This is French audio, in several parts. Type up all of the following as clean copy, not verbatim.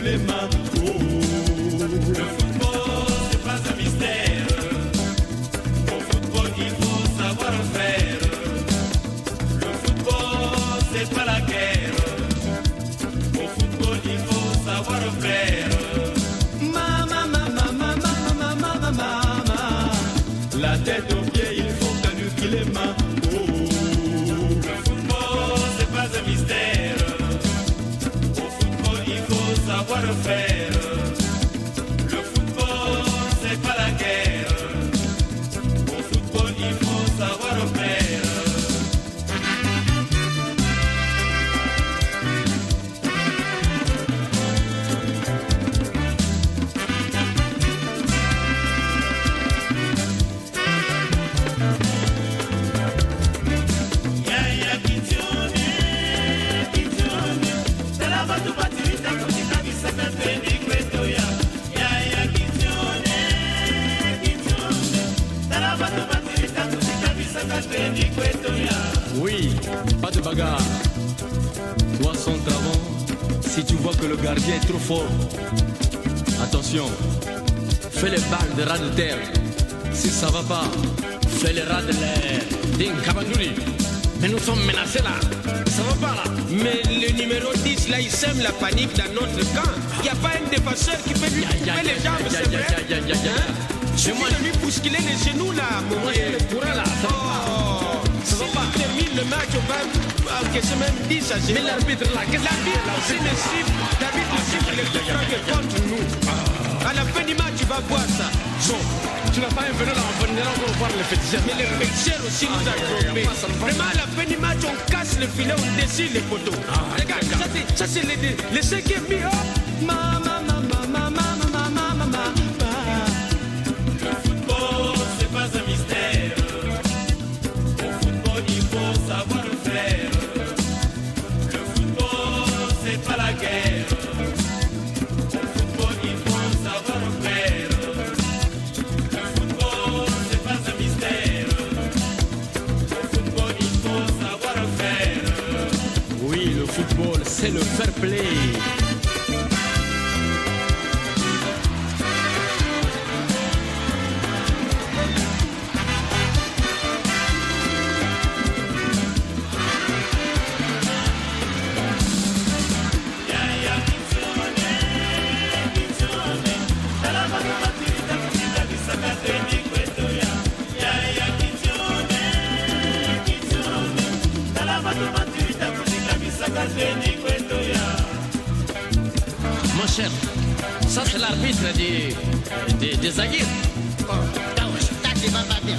les mains. Le football, c'est pas un mystère. Au football, il faut savoir faire. Le football, c'est pas la guerre. Au football, il faut savoir faire. La tête aux pieds, il faut calculer les mains. Le football, c'est pas un mystère. Au football, il faut savoir faire. Le football, c'est pas la guerre. Au football, il faut savoir faire. Oui, pas de bagarre. Toi sans avant, si tu vois que le gardien est trop fort, attention, fais les balles de ras de terre. Si ça va pas, fais les rats de l'air. Ding Kabandouli, mais nous sommes menacés là. Ça va pas là. Mais le numéro 10 là, il sème la panique dans notre camp. Il n'y a pas un défenseur qui peut lui couper les jambes, c'est vrai. Je moi de lui bousculer les genoux là, mon le courant là. Ça va pas. Termine le match, on va encaisser même 10 à 0. Mais l'arbitre là, qu'est-ce l'arbitre là aussi ne siffle. L'arbitre siffle les deux contre nous. À la fin du match, tu vas voir ça. Bon, tu n'as pas un vélo là, on va voir les féticheurs. Mais les féticheurs aussi nous a trompés. Vraiment, à la fin du match, on casse le filet, on dessine les poteaux. Regarde, ça c'est les 5e mis. Le football, c'est pas un mystère. Au football, il faut savoir faire. Le football, c'est pas la guerre. Au football, il faut savoir faire. Le football, c'est pas un mystère. Au football, il faut savoir faire. Oui, le football, c'est le fair play. Mon cher, ça c'est l'arbitre des Zaïre.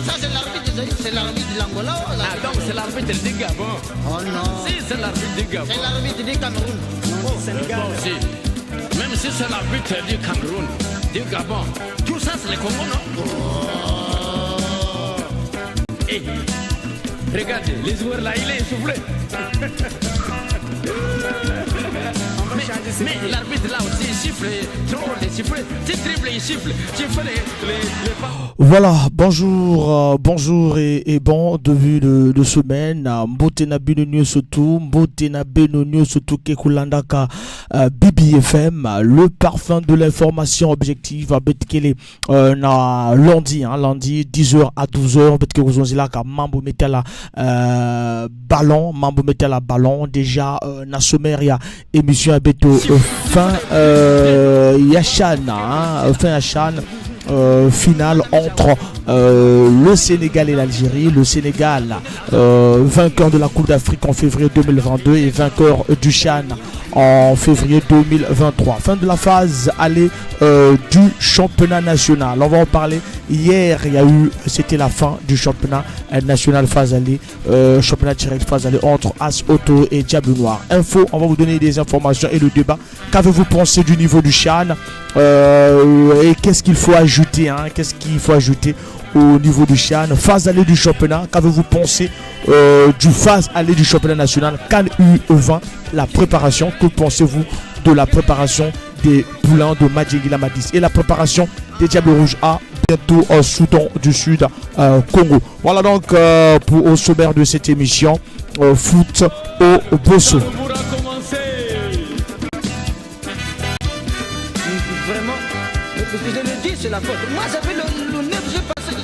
Ça c'est l'arbitre de Zaïre, c'est l'arbitre de l'Angola. Ah donc c'est l'arbitre du Gabon. Oh non. Si c'est l'arbitre du Gabon. C'est l'arbitre du Cameroun. Bon, si. Même si c'est l'arbitre du Cameroun, du Gabon, tout ça c'est le Congo, non? Hey, regardez, les joueurs là, il est essoufflé. Mais l'arbitre là aussi il siffle, trop les siffle, tu dribbles, il siffle, tu fais les pas. Voilà, bonjour et bon début de semaine. Mbotena Benonio surtout, Mbotena Benonio surtout Kekulandaka BBFM, le parfum de l'information objective à Betkele na lundi 10h à 12h Betkele Kozonzila ka mambo metela ballon déjà na sommaire ya émission à Beto fin Yachan finale entre le Sénégal et l'Algérie. Le Sénégal, vainqueur de la Coupe d'Afrique en février 2022 et vainqueur du CHAN en février 2023. Fin de la phase aller du championnat national. On va en parler. Hier, c'était la fin du championnat national phase aller, championnat direct phase aller entre As Auto et Diable Noir. Info, on va vous donner des informations et le débat. Qu'avez-vous pensé du niveau du CHAN et qu'est-ce qu'il faut ajouter, qu'est-ce qu'il faut ajouter au niveau du CHAN, phase aller du championnat. Qu'avez-vous pensé du phase aller du championnat national CAN U20, la préparation? Que pensez-vous de la préparation des poulains de Madjegila Madis et la préparation des Diables Rouges A bientôt au Soudan du Sud, Congo? Voilà donc pour au sommaire de cette émission foot au Bosso. Parce que je le dis, c'est la faute. Moi, ça fait le 9, j'ai passé.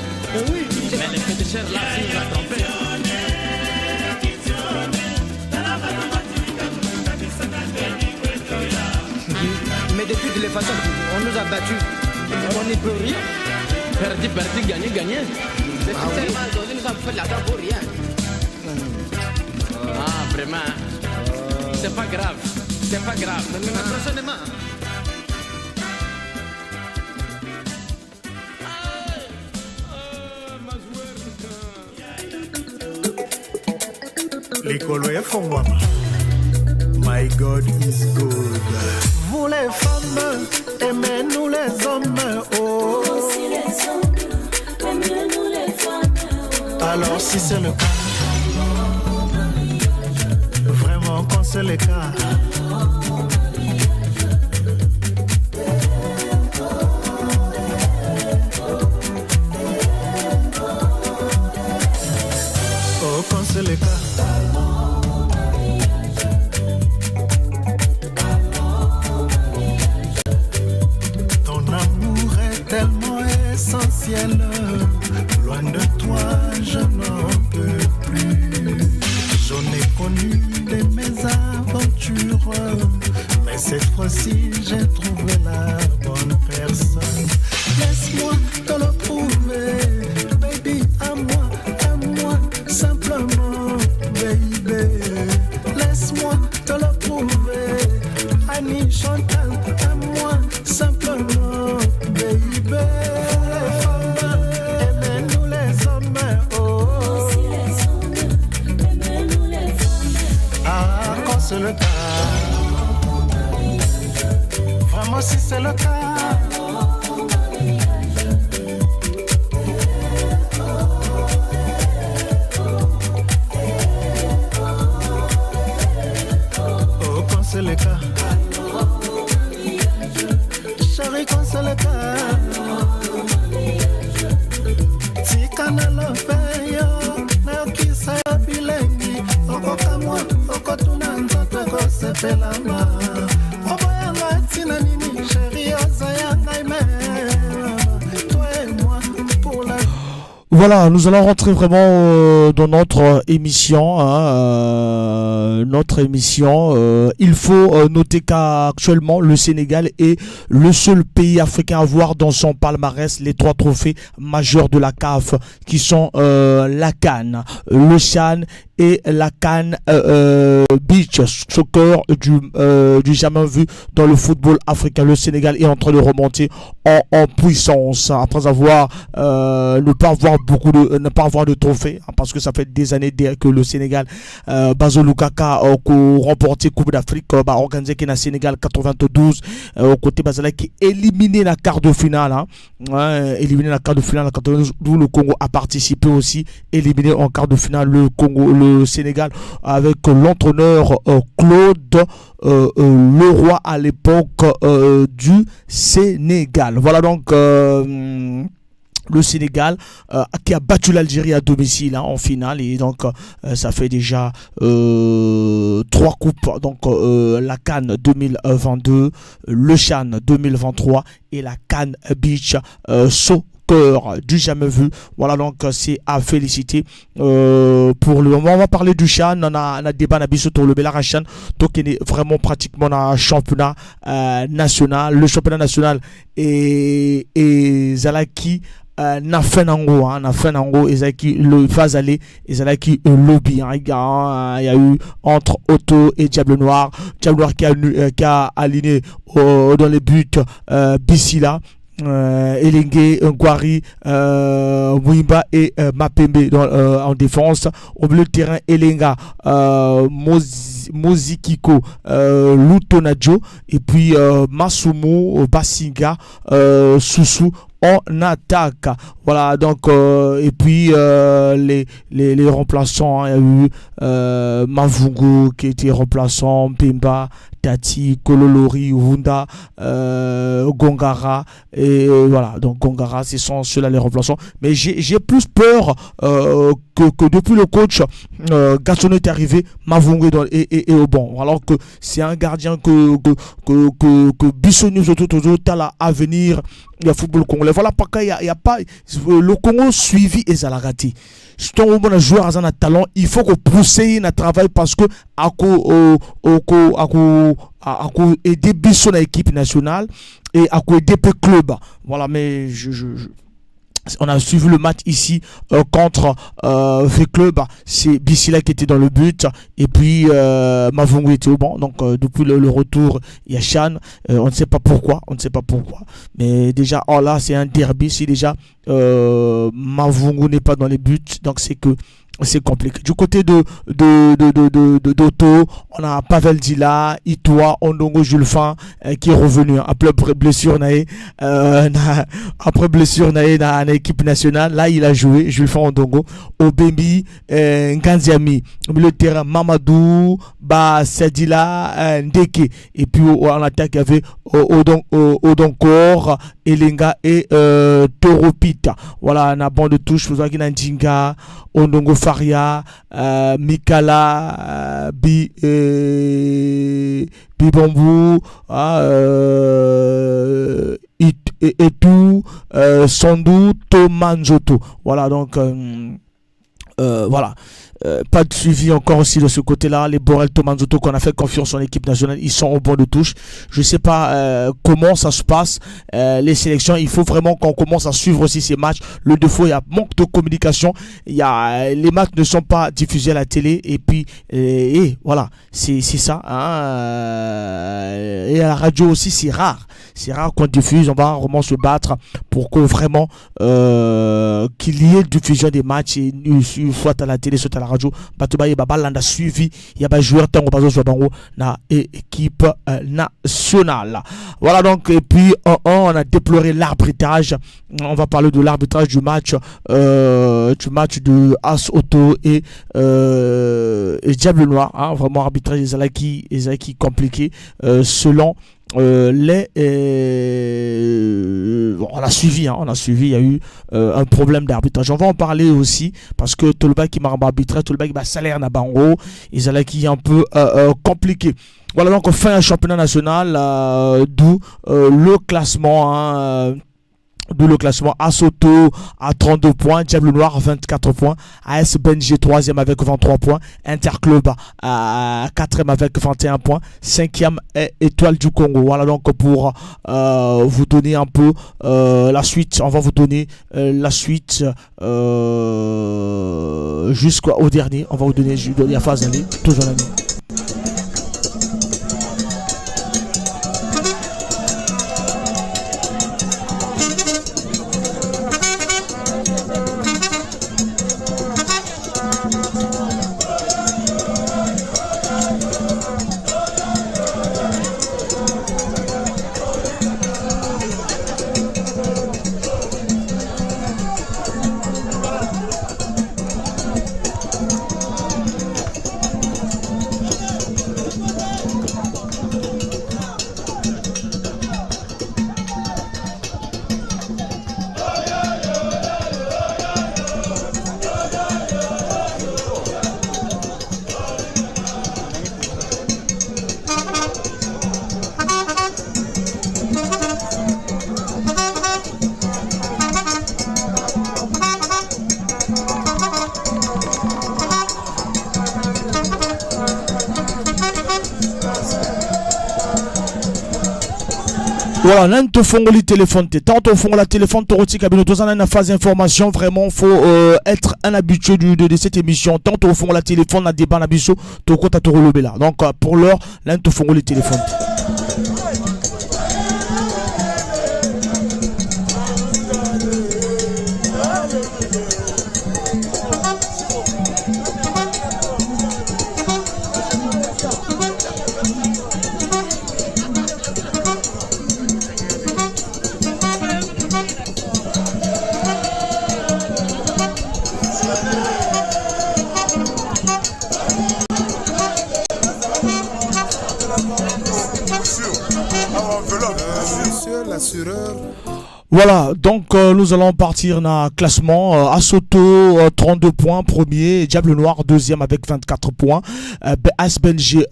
Oui, mais les féticheurs là, ils nous ont trompé. Mais depuis de les façons, on nous a battus. On n'y peut rien. Perdu, gagné. C'est tellement aujourd'hui, nous avons fait de l'argent pour rien. Ah, vraiment. C'est pas grave. Mais prochainement. L'école est fondable. My God is good. Vous les femmes, aimez-nous les hommes. Oh. Aussi les hommes, aimez-nous les femmes. Alors si c'est le cas, vraiment quand c'est le cas, oh quand c'est le cas. Essentiel, loin de toi je n'en peux plus. J'en ai connu de mes aventures, mais cette fois-ci j'ai trouvé la bonne personne. Laisse-moi te le prouver, baby, à moi, simplement, baby. Laisse-moi te le prouver, Annie Chantal, à moi, simplement, baby. C'est le cas. Vraiment si c'est le cas. Oh quand c'est le cas. Chérie quand c'est le cas. Tikana lo feyo na kisa bilengi. Oko kamwa oko tunanza. Voilà, nous allons rentrer vraiment dans notre émission. Notre émission. Il faut noter qu'actuellement, le Sénégal est le seul pays africain à avoir dans son palmarès les 3 trophées majeurs de la CAF, qui sont la CAN, le CHAN et la CAN Beach Soccer du jamais vu dans le football africain. Le Sénégal est en train de remonter en puissance après avoir ne pas avoir de trophées, parce que ça fait des années que le Sénégal Bazo Lukaka a remporté Coupe d'Afrique organisé qui est au Sénégal 92 au côté Bazala qui éliminé la quart de finale éliminé la quart de finale en 92, d'où le Congo a participé aussi, éliminé en quart de finale le Sénégal avec l'entraîneur Claude Leroy à l'époque du Sénégal. Voilà donc le Sénégal qui a battu l'Algérie à domicile en finale, et donc ça fait déjà 3 coupes, donc la CAN 2022, le CHAN 2023 et la CAN Beach Soccer du jamais vu. Voilà donc c'est à féliciter pour le moment. On va parler du CHAN. On a débat sur le Belarachan, donc il est vraiment pratiquement un championnat national. Le championnat national et Zalaki na fenango ezaki le phase aller ezalaki lobby il y a eu entre Otto et Diable Noir qui a aligné dans les buts Bissila, Elengue, Ngwari, Mouimba et Mapembe en défense. Au milieu de terrain, Elenga, Mozikiko, Lutonadjo, et puis Masumu, Basinga, Susu en attaque. Voilà, donc et puis les remplaçants, hein, il y a eu Mavungu qui était remplaçant, Pemba, Tati, Kololori, Wunda, Gongara, et voilà, donc Gongara, ce sont ceux-là les remplaçants. Mais j'ai plus peur que depuis le coach Gatsono est arrivé, Mavungu est au banc. Alors que c'est un gardien que Bissoni toujours tala à venir, il y a football congolais. Voilà pourquoi il y a pas le Congo suivi et Zalagati. Si on a un joueur à un talent, il faut que pousser un travail parce que à aider Bissoni à l'équipe nationale et à aider le club. Voilà, mais on a suivi le match ici contre V-Club. C'est Bissila qui était dans le but. Et puis Mavungu était au banc. Donc depuis le retour, il y a Chan. On ne sait pas pourquoi. Mais déjà, oh là, c'est un derby. Si déjà Mavungu n'est pas dans les buts, donc c'est que c'est compliqué. Du côté d'Otto, on a Pavel Dila, Itoa, Ondongo Julfin qui est revenu après blessure dans l'équipe nationale. Là, il a joué, Julfin Ondongo, Obembi, Nganziami, le terrain Mamadou, Sadila, Ndeke. Et puis en attaque, il y avait Odonkor, Elenga et Toropita. Voilà, on a bon de touche, Ndinga, Ondongo Faria, Mikala, Bibombu, et tout, Sandou, Tomanzoto. Voilà, donc voilà. Pas de suivi encore aussi de ce côté-là. Les Borel Tomanzoto qu'on a fait confiance en équipe nationale, ils sont au banc de touche. Je sais pas comment ça se passe. Les sélections, il faut vraiment qu'on commence à suivre aussi ces matchs. Le défaut, il y a manque de communication. Les matchs ne sont pas diffusés à la télé. Et puis, voilà, c'est ça. Hein. Et à la radio aussi, c'est rare. C'est rare qu'on diffuse. On va vraiment se battre pour que vraiment qu'il y ait diffusion des matchs, soit à la télé, soit à la radio. Batuba Baba l'a suivi. Il y a des joueurs tango pas sur bango na équipe nationale. Voilà donc, et puis on a déploré l'arbitrage. On va parler de l'arbitrage du match de As Auto et Diable Noir. Hein, vraiment arbitrage des Zalaki compliqué selon on a suivi, il y a eu un problème d'arbitrage. On va en parler aussi parce que Tolba qui m'a arbitré, Tolba qui va salaire na bango, et ça là qui est un peu compliqué. Voilà donc fin un championnat national, d'où le classement. De le classement, Asoto à 32 points, Diable Noir 24 points, AS Benji 3e avec 23 points, Interclub à 4e avec 21 points, 5e est Étoile du Congo. Voilà donc pour vous donner un peu la suite. On va vous donner la suite jusqu'au dernier. On va vous donner la phase d'année, toujours l'année. Voilà, là, te font le téléphone. Tant on font la téléphone, tu retires cabine. Tous en une phase d'information. Vraiment, faut être un habitué de cette émission. Tant on font la téléphone, la débat, la biseau, tu comptes à te relever là. Donc, pour l'heure, là, te font le téléphone. l'assureur. Voilà, donc nous allons partir dans le classement. Asoto, 32 points, premier. Diable Noir, deuxième avec 24 points. AS-Belgique,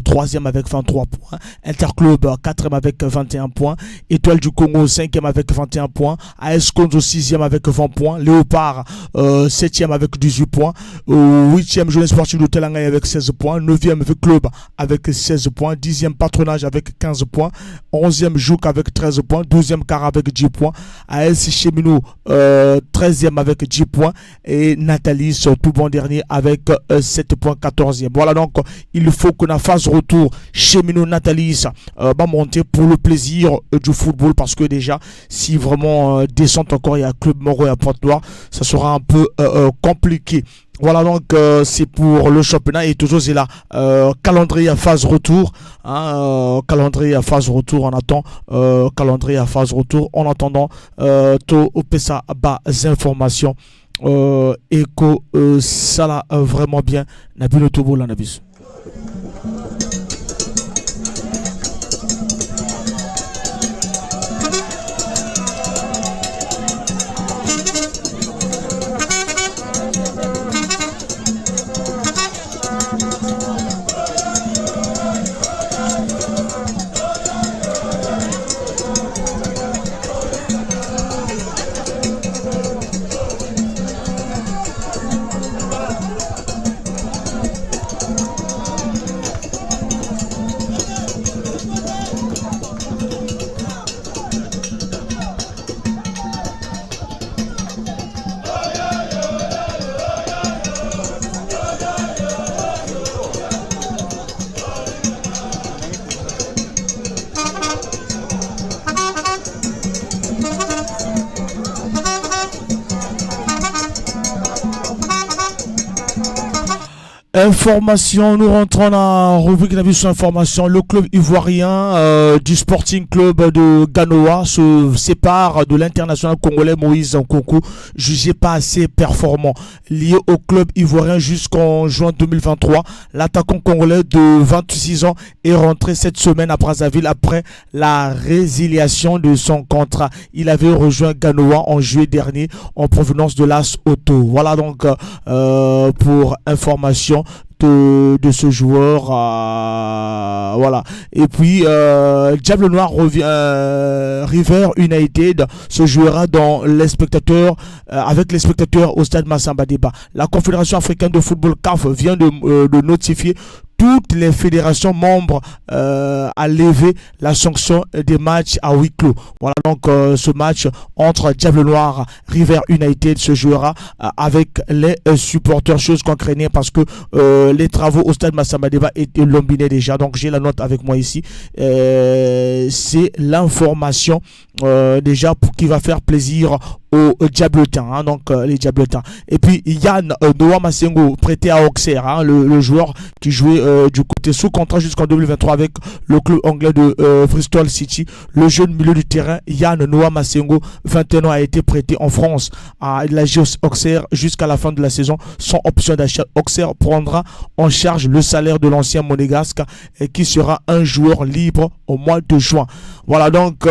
troisième avec 23 points. Interclub, quatrième avec 21 points. Étoile du Congo, cinquième avec 21 points. AS Konzo, sixième avec 20 points. Léopard, septième avec 18 points. Huitième Jeunesse Sportive de Telangay avec 16 points. Neuvième Club avec 16 points. Dixième Patronage avec 15 points. Onzième Jouk avec 13 points. 12e Car avec 10 points. AS Cheminot 13e avec 10 points. Et Nathalie, tout bon dernier avec 7 points, 14e. Voilà, donc il faut que la phase retour Cheminot, Nathalie va monter pour le plaisir du football, parce que déjà si vraiment descente encore, il y a Club Moro et à Pointe-Noire, ça sera un peu compliqué. Voilà, donc c'est pour le championnat. Et toujours c'est là calendrier à phase retour, calendrier à phase retour. On attend calendrier à phase retour en attendant tout pesa bas informations éco ça là vraiment bien Nabil Tobo la Nabis. Information, nous rentrons dans la rubrique d'information. Information. Le club ivoirien du Sporting Club de Ganoa se sépare de l'international congolais Moïse Nkoku, jugé pas assez performant. Lié au club ivoirien jusqu'en juin 2023, l'attaquant congolais de 26 ans est rentré cette semaine à Brazzaville après la résiliation de son contrat. Il avait rejoint Ganoa en juillet dernier en provenance de l'AS Auto. Voilà donc pour information de ce joueur, voilà. Et puis Diable Noir revient, River United se jouera dans les spectateurs, avec les spectateurs au stade Massamba Déba. La Confédération africaine de football CAF vient de notifier toutes les fédérations membres à lever la sanction des matchs à huis clos. Voilà, donc ce match entre Diable Noir River United se jouera avec les supporters, chose qu'on craignait parce que les travaux au stade Massamba Déba étaient lombinés déjà. Donc j'ai la note avec moi ici. C'est l'information déjà qui va faire plaisir aux Diabletins, donc les Diabletins. Et puis Yann Noah Masengo, prêté à Auxerre, le joueur qui jouait du côté sous contrat jusqu'en 2023 avec le club anglais de Bristol City. Le jeune milieu du terrain Yann Noah Masengo, 21 ans, a été prêté en France à la GIOS Auxerre jusqu'à la fin de la saison. Sans option d'achat, Auxerre prendra en charge le salaire de l'ancien monégasque qui sera un joueur libre au mois de juin. Voilà, donc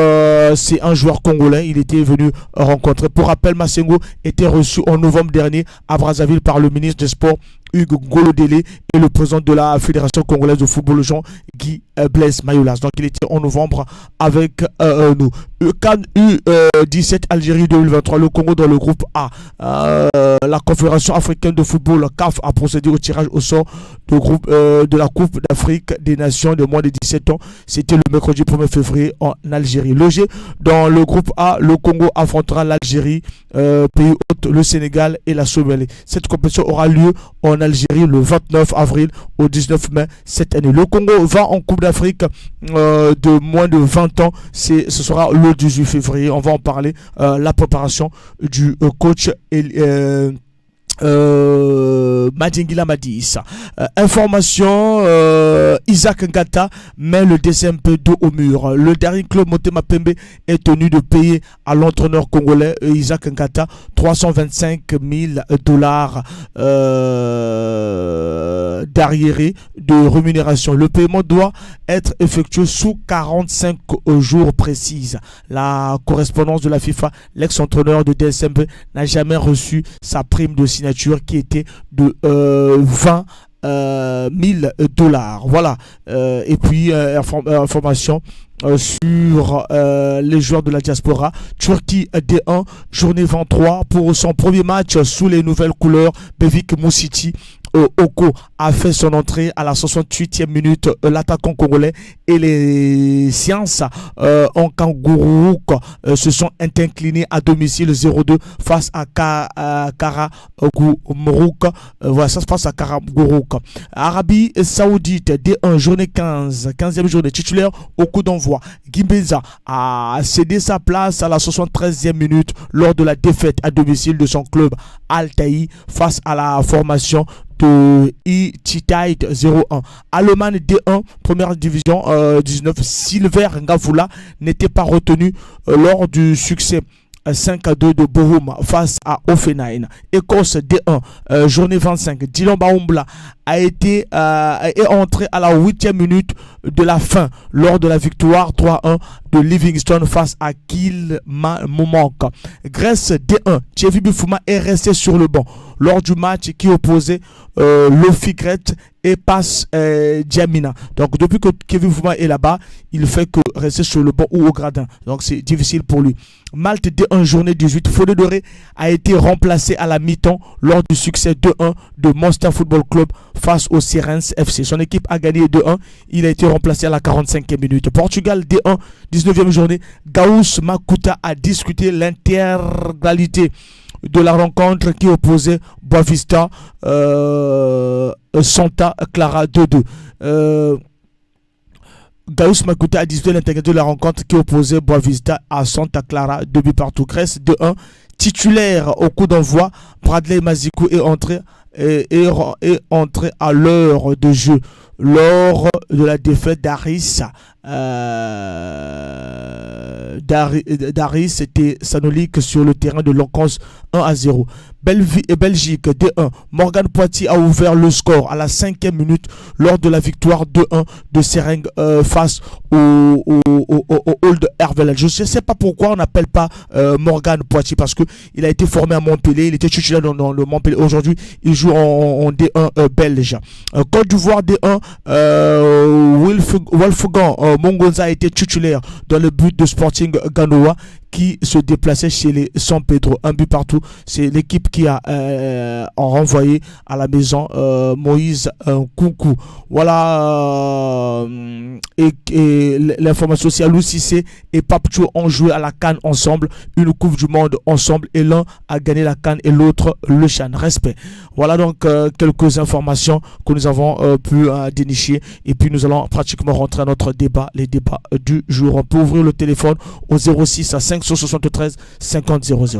c'est un joueur congolais. Il était venu rencontrer. Pour rappel, Masengo était reçu en novembre dernier à Brazzaville par le ministre des Sports Hugues Golodélé et le président de la Fédération congolaise de football, Jean-Guy Blaise Mayolas. Donc il était en novembre avec nous. CAN U17 Algérie 2023, le Congo dans le groupe A. La Confédération africaine de football, CAF, a procédé au tirage au sort de la Coupe d'Afrique des Nations de moins de 17 ans. C'était le mercredi 1er février en Algérie. Logé dans le groupe A, le Congo affrontera l'Algérie, pays hôte, le Sénégal et la Somalie. Cette compétition aura lieu en Algérie le 29 avril au 19 mai cette année. Le Congo va en Coupe d'Afrique de moins de 20 ans. Ce sera le 18 février. On va en parler. La préparation du coach Madjingila Madis. Information, Isaac Ngata met le DCMP dos au mur. Le dernier club Motema Pembe est tenu de payer à l'entraîneur congolais Isaac Ngata $325,000 d'arriéré de rémunération. Le paiement doit être effectué sous 45 jours précises. La correspondance de la FIFA, l'ex-entraîneur de DSMP n'a jamais reçu sa prime de signature qui était de $20,000. Voilà. Et puis, information sur les joueurs de la diaspora. Turquie D1, journée 23 pour son premier match sous les nouvelles couleurs. Bevik Moussiti Oko a fait son entrée à la 68e minute. L'attaquant congolais et les Sciences en Kangourou se sont inclinés à domicile 0-2 face à Karagourouk. Voilà, ça se passe à Karagourouk. Arabie Saoudite D1, journée 15e journée titulaire au coup d'envoi. Gimbeza a cédé sa place à la 73e minute lors de la défaite à domicile de son club Altaï face à la formation de Ititaït 0-1. Allemagne D1, première division 19, Silver Ngavoula n'était pas retenu lors du succès 5-2 de Bochum face à Offenheim. Écosse D1, journée 25. Dylan Baombla est entré à la 8e minute de la fin lors de la victoire 3-1 de Livingston face à Kilmarnock. Grèce D1, Thierry Bufuma est resté sur le banc lors du match qui opposait Lofigret et passe Djamina. Donc depuis que Kevin Fouma est là-bas, il fait que rester sur le banc ou au gradin. Donc c'est difficile pour lui. Malte D1, journée 18. Follet Doré a été remplacé à la mi-temps lors du succès 2-1 de Monster Football Club face au Sirens FC. Son équipe a gagné 2-1. Il a été remplacé à la 45e minute. Portugal D1, 19e journée. Gauss Makuta a discuté l'intégralité de la rencontre qui opposait Boavista Santa Clara 2-2. Gauss Makuta a disputé l'intégralité de la rencontre qui opposait Boavista à Santa Clara 2 buts partout. Grèce 2-1. Titulaire au coup d'envoi, Bradley Mazikou est entré à l'heure de jeu lors de la défaite d'Aris. Daris était Sanolik sur le terrain de Lancos 1-0. Belgique D1. Morgan Poitiers a ouvert le score à la 5e minute lors de la victoire 2-1 de Sereng face au Old Hervel. Je ne sais pas pourquoi on n'appelle pas Morgan Poitiers, parce qu'il a été formé à Montpellier, il était titulaire dans le Montpellier. Aujourd'hui, il joue en D1 belge. Côte d'Ivoire D1, Wolfgang Mongonza a été titulaire dans le but de Sporting Ganoa qui se déplaçait chez les San Pedro. Un but partout. C'est l'équipe qui a renvoyé à la maison Moïse Koukou. Voilà. Et l'information aussi, Alou Cissé et Papchou ont joué à la CAN ensemble, une Coupe du Monde ensemble, et l'un a gagné la CAN et l'autre le Chan. Respect. Voilà donc quelques informations que nous avons pu dénicher, et puis nous allons pratiquement rentrer à notre débat, les débats du jour. On peut ouvrir le téléphone au 06 à 573 50 00.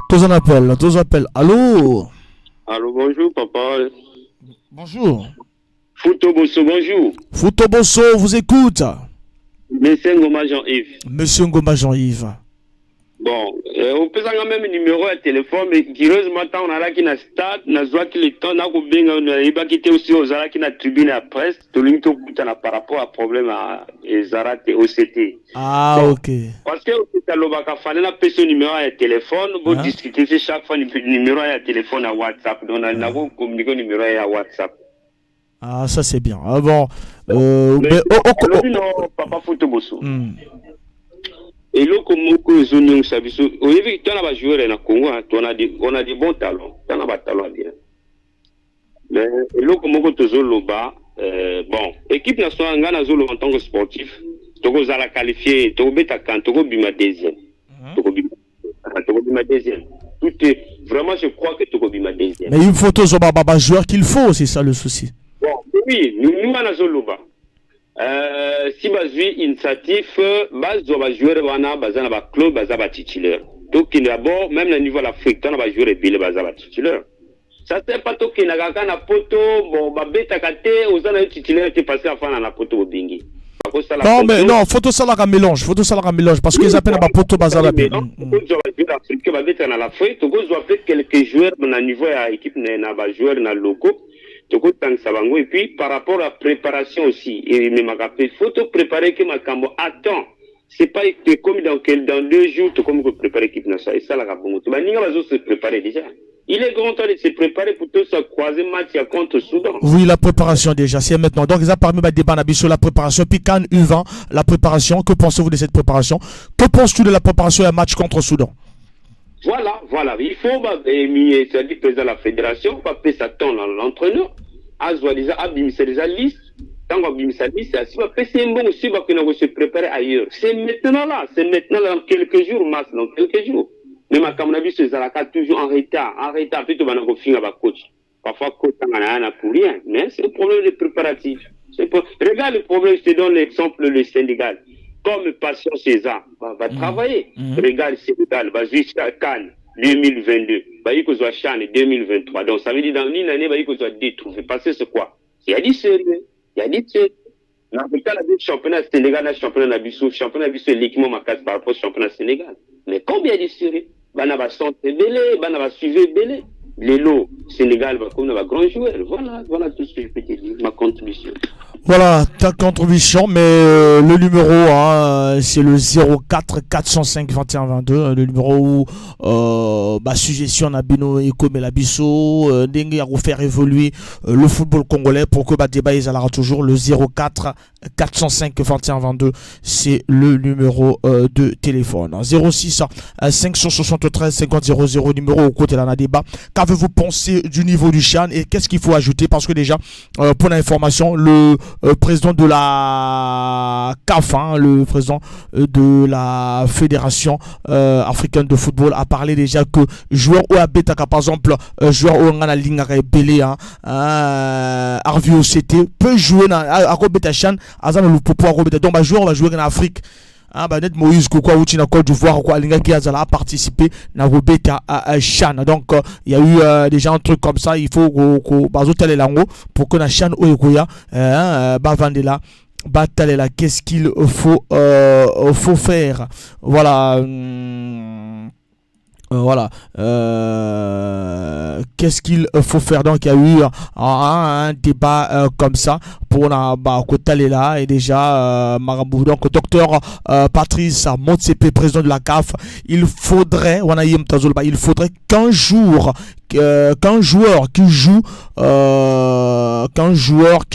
Tous en appellent. Allô? Allô, bonjour, papa. Bonjour. Foutobosso, bonjour. Foutobosso, vous écoute. Monsieur Ngoma Jean-Yves. Monsieur Ngoma Jean-Yves. Bon, on peut avoir même numéro de téléphone, mais curieusement, on a là qui n'a stade, n'a joué qui le temps, on a quitté aussi aux Zara qui n'a tribune à presse, tout le monde par rapport à problème à Zara et OCT. Ah, bon, ok. Parce que l'Obaka Fane a payé son numéro de téléphone, vous discutez chaque fois numéro de téléphone à WhatsApp, donc on a communiqué numéro à WhatsApp. Ah, ça c'est bien. Ah bon. Non, papa Foutobosso. Et là, comme nous sommes au service, on a vu que tu as joué dans le Congo, on a des bons talents, tu as des talents bien. Mais là, comme nous sommes au bas, bon, équipe nationale, Ngana Zolo en tant que sportif, Togo Zala qualifié, Togo Betakan, Togo Bima deuxième. Togo Bima deuxième. Tout est, vraiment, je crois que Togo Bima deuxième. Mais une photo sur Baba joueur qu'il faut, c'est ça le souci. Bon, oui, nous, Ngana Zolo, si Bazui initiative, Bazoba joueur, Wana, Bazana, ba club, Bazaba titulaire. Donc, d'abord, même le niveau de l'Afrique, on va jouer les billes, Bazaba titulaire. Ça c'est pas tout qui n'a qu'à na poto, bon, babeta kate, aux années titulaires qui passé à faire na poto au bingi. Non, mais non, photo ça la mélange, parce qu'ils appellent à poto bazala. Non, l'Afrique, babeta na l'Afrique, tu dois faire quelques joueurs dans le niveau à l'équipe, na ba joueur na logo, tu dois tant savango, et puis par rapport à la préparation aussi, et même à il faut te préparer que ma cambo attends. C'est pas comme dans 2 jours, tu comme préparer l'équipe nationale. Et ça, la rabon. Tu vas se préparer déjà. Il est grand temps de se préparer pour tout ça croiser match contre Soudan. Oui, la préparation déjà, c'est maintenant. Donc, ils ont parmi des débat sur la préparation. Puis, quand U20, la préparation, que pensez-vous de cette préparation? Que penses-tu de la préparation à un match contre Soudan? Voilà. Il faut, c'est-à-dire, président de la fédération, papier ça tombe dans l'entraîneur. Azwa déjà, c'est déjà liste. Tant qu'on a dit, c'est bon aussi qu'on se préparer ailleurs. C'est maintenant dans quelques jours, dans quelques jours. Mais comme on a vu, c'est Zalaka toujours en retard. Puis tu vas nous finir avec coach. Parfois, coach n'a pour rien. Mais c'est un problème de préparatif. Regarde le problème, je te donne l'exemple, le Sénégal. Comme Passion César va travailler. Regarde le Sénégal, va jusqu'à Cannes 2022. Il faut soit Cannes 2023. Donc ça veut dire dans une année, il faut soit détruit. Parce que c'est quoi? Il y a dit sérieux. Dans le cas du championnat Sénégal, le championnat Nabiso est l'équipement marqué par rapport au championnat Sénégal. Mais combien de séries? Bana va sentir belé, Bana va suivre belé. Les lots, Sénégal va comme un grand joueur. Voilà tout ce que je peux te dire, ma contribution. Voilà ta contribution, mais le numéro c'est le 04 405 21 22, le numéro où suggestion à Bino et comme la bisso dengue à refaire évoluer le football congolais pour que débat ils allara toujours le 04 405 21 22, c'est le numéro de téléphone. 06 573 50 00 numéro au côté de la débat. Qu'avez-vous pensé du niveau du CHAN et qu'est-ce qu'il faut ajouter, parce que déjà pour l'information, le président de la CAF, le président de la Fédération africaine de football a parlé déjà que joueur ou abetaka par exemple joueur ou ngana linga belé Arvio CT peut jouer à Robeta CHAN azana le popo Robeta, donc joueur va jouer en Afrique. Net Moïse Koukou Outi na Côte d'Ivoire quoi linga qui a participé na Robeta à CHAN. Donc il y a eu déjà un truc comme ça, il faut que bazotale lango pour que na CHAN oyekoya bavandela batalela, qu'est-ce qu'il faut faire, voilà. Qu'est-ce qu'il faut faire? Donc il y a eu un débat comme ça pour Kotalela et déjà Marabou. Donc docteur Patrice Motsepe, président de la CAF, il faudrait qu'un joueur qui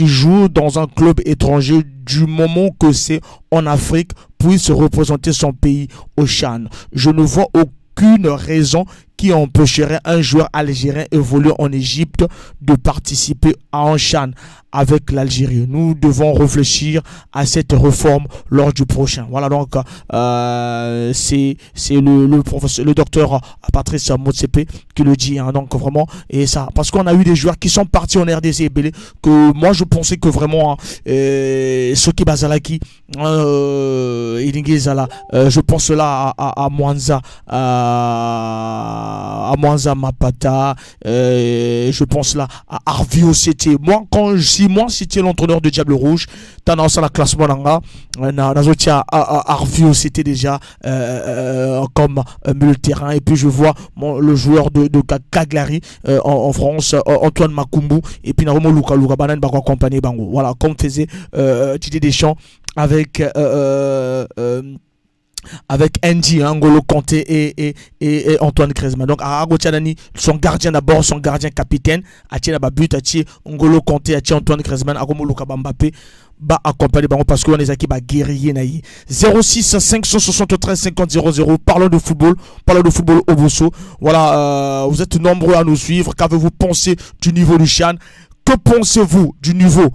joue dans un club étranger, du moment que c'est en Afrique, puisse représenter son pays au CHAN. Je ne vois aucune raison qui empêcherait un joueur algérien évoluant en Égypte de participer à un CHAN avec l'Algérie. Nous devons réfléchir à cette réforme lors du prochain. Voilà, donc c'est le professeur, le docteur Patrice Motsepe qui le dit, donc vraiment, et ça, parce qu'on a eu des joueurs qui sont partis en RDC et Belé, que moi je pensais que vraiment Soki Bazalaki, je pense là à Mwanza, à Mwanza Mapata, je pense là à Arvio CT. Moi, si tu es l'entraîneur de Diable Rouge, tendance à la classement Arvio CT déjà comme milieu de terrain, et puis je vois le joueur de Cagliari en France, Antoine Makumbu, et puis Naromo Luka Banan va accompagner Bango. Voilà, comme faisait Didier Deschamps avec Andy, Ngolo Kanté et Antoine Griezmann. Donc Aragotianani, son gardien d'abord, son gardien capitaine, Atia Babut, Atia Ngolo Kanté, Atia Antoine Griezmann, Aromo Luka Bambappé, accompagner parce qu'on les équipes guerrier naï. 06 573 50 00. Parlons de football au Bosso. Voilà, vous êtes nombreux à nous suivre. Qu'avez-vous pensé du niveau du CHAN? Que pensez-vous du niveau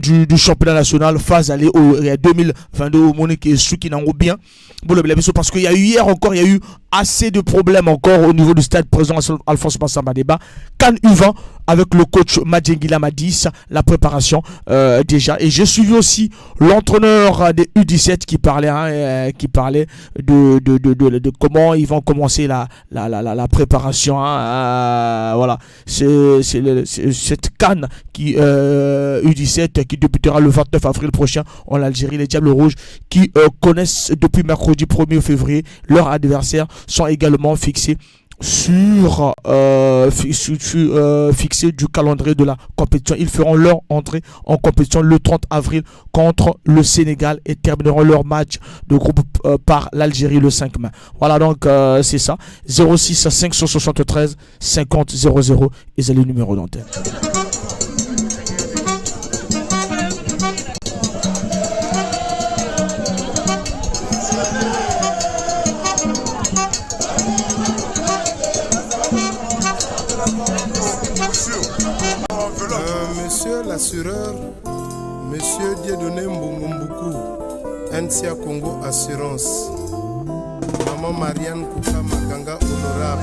du championnat national phase aller au 2022 au Monique et ceux qui n'en ont bien? Parce qu'il y a eu hier encore, il y a eu assez de problèmes encore au niveau du stade présent Alphonse Massamba Débat. CAN U20 avec le coach Madjengila Madis, la préparation déjà. Et j'ai suivi aussi l'entraîneur des U17 qui parlait de comment ils vont commencer la préparation. Voilà, c'est cette CAN qui U17 qui débutera le 29 avril prochain en Algérie. Les Diables Rouges qui connaissent depuis mercredi 1er février leur adversaire sont également fixés sur fixé du calendrier de la compétition. Ils feront leur entrée en compétition le 30 avril contre le Sénégal et termineront leur match de groupe par l'Algérie le 5 mai. Voilà, donc c'est ça. 06 573 50 00 et c'est le numéro d'antenne. Monsieur l'assureur, Monsieur Dieudonné Mboumboukou, NCA Congo Assurance, Maman Marianne Kouka Maganga Honorable.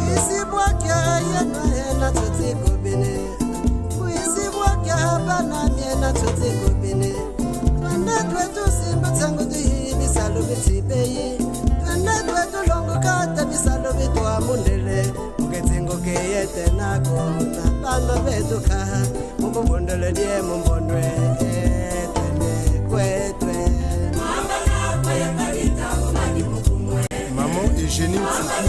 Maman Eugénie Fouki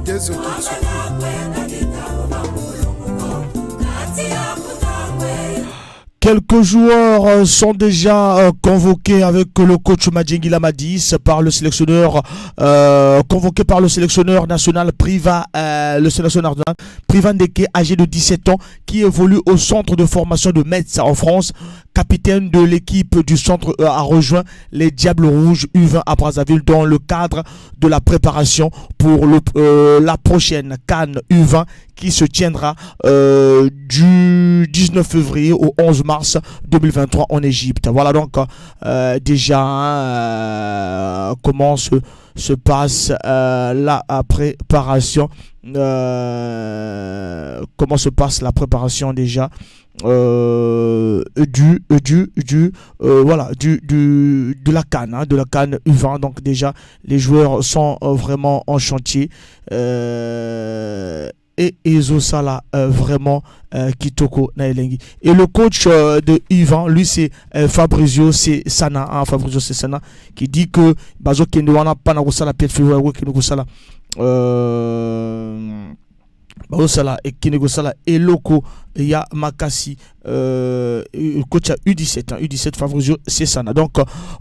Dezokitsu. Quelques joueurs sont déjà convoqués avec le coach Madjengila Madis par le sélectionneur convoqué par le sélectionneur national Priva Ndeke, âgé de 17 ans, qui évolue au centre de formation de Metz en France. Capitaine de l'équipe du centre a rejoint les Diables Rouges U20 à Brazzaville dans le cadre de la préparation pour la prochaine CAN U20 qui se tiendra du 19 février au 11 mars 2023 en Égypte. Voilà donc déjà comment se passe la préparation. Comment se passe la préparation déjà de la CAN, de la CAN U20. Donc déjà les joueurs sont vraiment en chantier et Ezosala vraiment Kitoko Naelengi. Et le coach de U20, lui c'est Fabrizio Sana, Fabrizio Sana, qui dit que Bazo Kendewana Panagosala Piet Février Kenegosala Baosala et Kinegosala et Loko ya Makasi coach à U17 Fabrizio Sana. Donc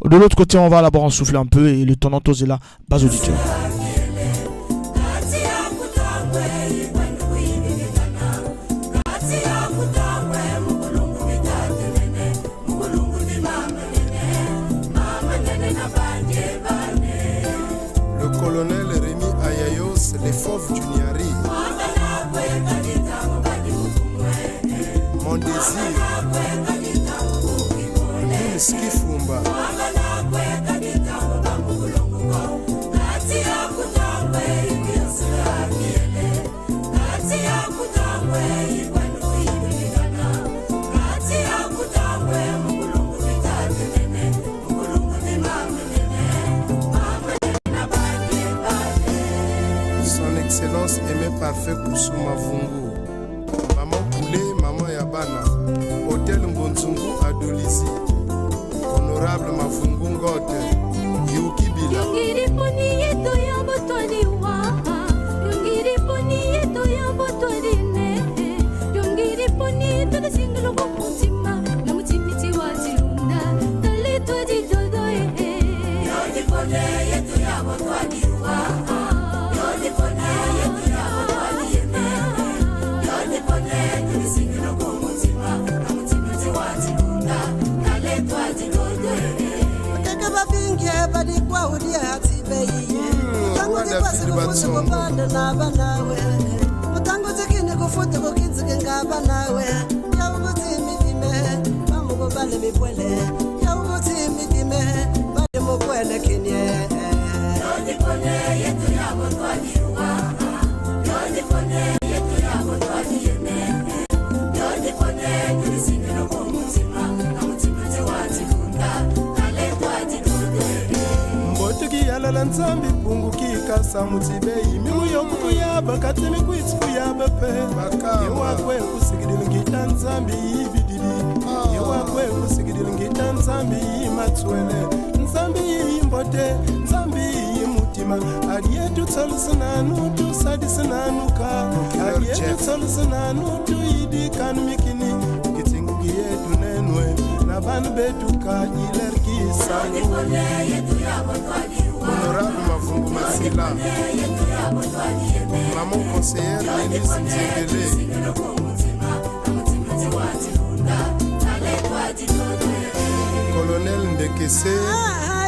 de l'autre côté on va d'abord en souffler un peu et le tournant est là base auditeur. Le colonel Rémi Ayayos, les fauves du Niari. Mon désir, Skifumba. Son Excellence aimé parfait Kusuma Vungu. Maman Poulet, Maman Yabana. Hôtel Ngonzungu Adolizi. Honorable Mafungu Ngote. Yuki Bila. kufuthi kukinzike ngaba nawe yawukuthi midime bamukubale mipwele yawukuthi midime bale mukwele kinye yodipone yetu yabo twaliwa yodipone yetu yabo twaliyene yodipone tulisingelo kumutima na mutima tewatikunda kale twatikunda mbotiki yalala nzambi pungu kikasa mutibe imimu yokukuyaba katemi kwitsikuyaba pe yewakwe kusikidile ngita nzambi ibididi yewakwe kusikidile ngita nzambi imatswele nzambi imbote nzambi imutima aliyetu tsalusananu tusadisananu aliyetu tsalusananu tuidikanu mikini kitsinguki yetu nenwe na banu betuka ilerkisanu honorable Mavungu Masila maman conseillère Denise Nzengele colonel Ndekese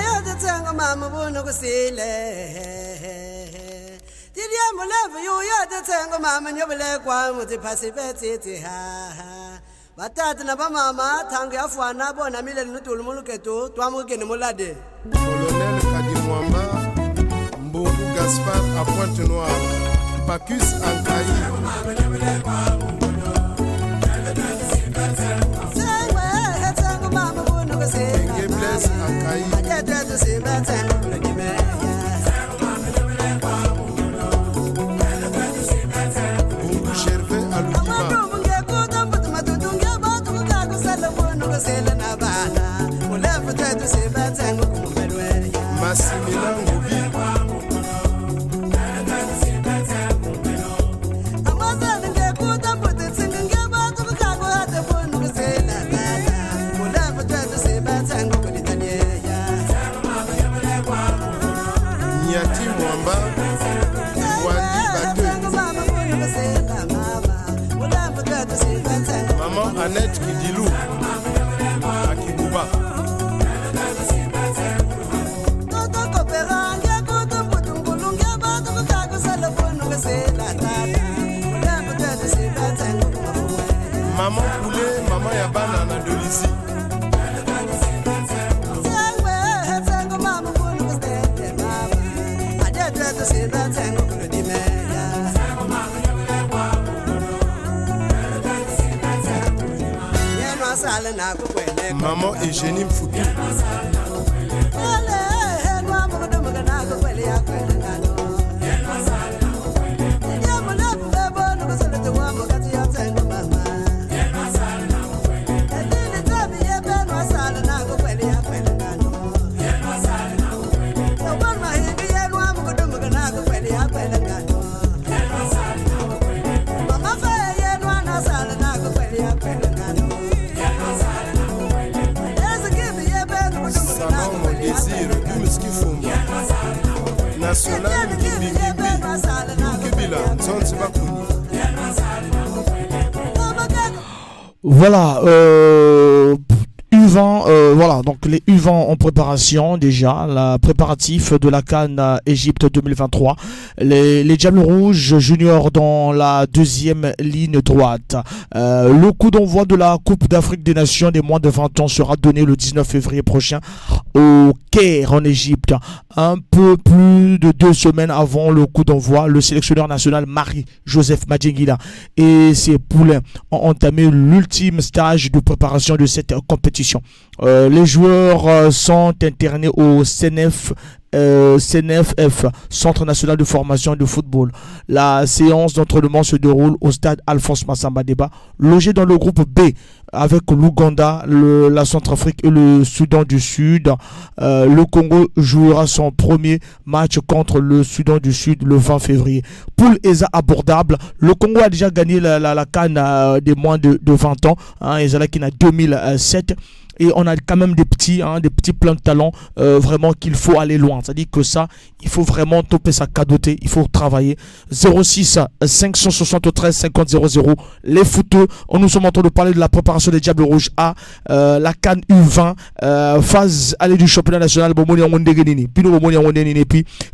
yotetsengo mama buno kusile Diliambo love you yotetsengo mama nyobele kwa mutiphasi betiti ha batata na bamama thangu yafwana bona mile nutulu muluketu twamukene mulade colonel Kadimwamba Mbungu Gaspard à Pointe-Noire Pacus Ankaï Enge Blaise Ankaï Mbungu Gervais Alukima Massimila Ngubi Nyati Mwamba Wandi Bate Maman Annette Kidilou Akibuba Maman Poulet, maman Yabana Nadolisi Maman Eugénie Mfoutou Salon mon désir, Kumuski Fumba National Kibingimbi Kibila, Nzonzi Bakuni. Voilà, U20, voilà, donc les U20 en préparation déjà, la préparatif de la CAN Égypte 2023. Les Diables Rouges juniors dans la deuxième ligne droite. Le coup d'envoi de la Coupe d'Afrique des Nations des moins de 20 ans sera donné le 19 février prochain au Caire en Égypte. Un peu plus de 2 semaines avant le coup d'envoi, le sélectionneur national Marie-Joseph Madjengila et ses poulains ont entamé l'ultime stage de préparation de cette compétition. Les joueurs sont internés au CNFF, Centre national de formation de football. La séance d'entraînement se déroule au stade Alphonse Massamba Deba, logé dans le groupe B avec l'Ouganda, la Centrafrique et le Soudan du Sud. Le Congo jouera son premier match contre le Soudan du Sud le 20 février. Poule ESA abordable. Le Congo a déjà gagné la CAN des moins de 20 ans. ESA qui en 2007. et on a quand même des petits pleins de talents vraiment qu'il faut aller loin. C'est-à-dire que ça, il faut vraiment toper sa cadoter, il faut travailler. 06 573 50 00. Les footeux, nous sommes en train de parler de la préparation des Diables Rouges à la CAN U20, phase aller du championnat national. Puis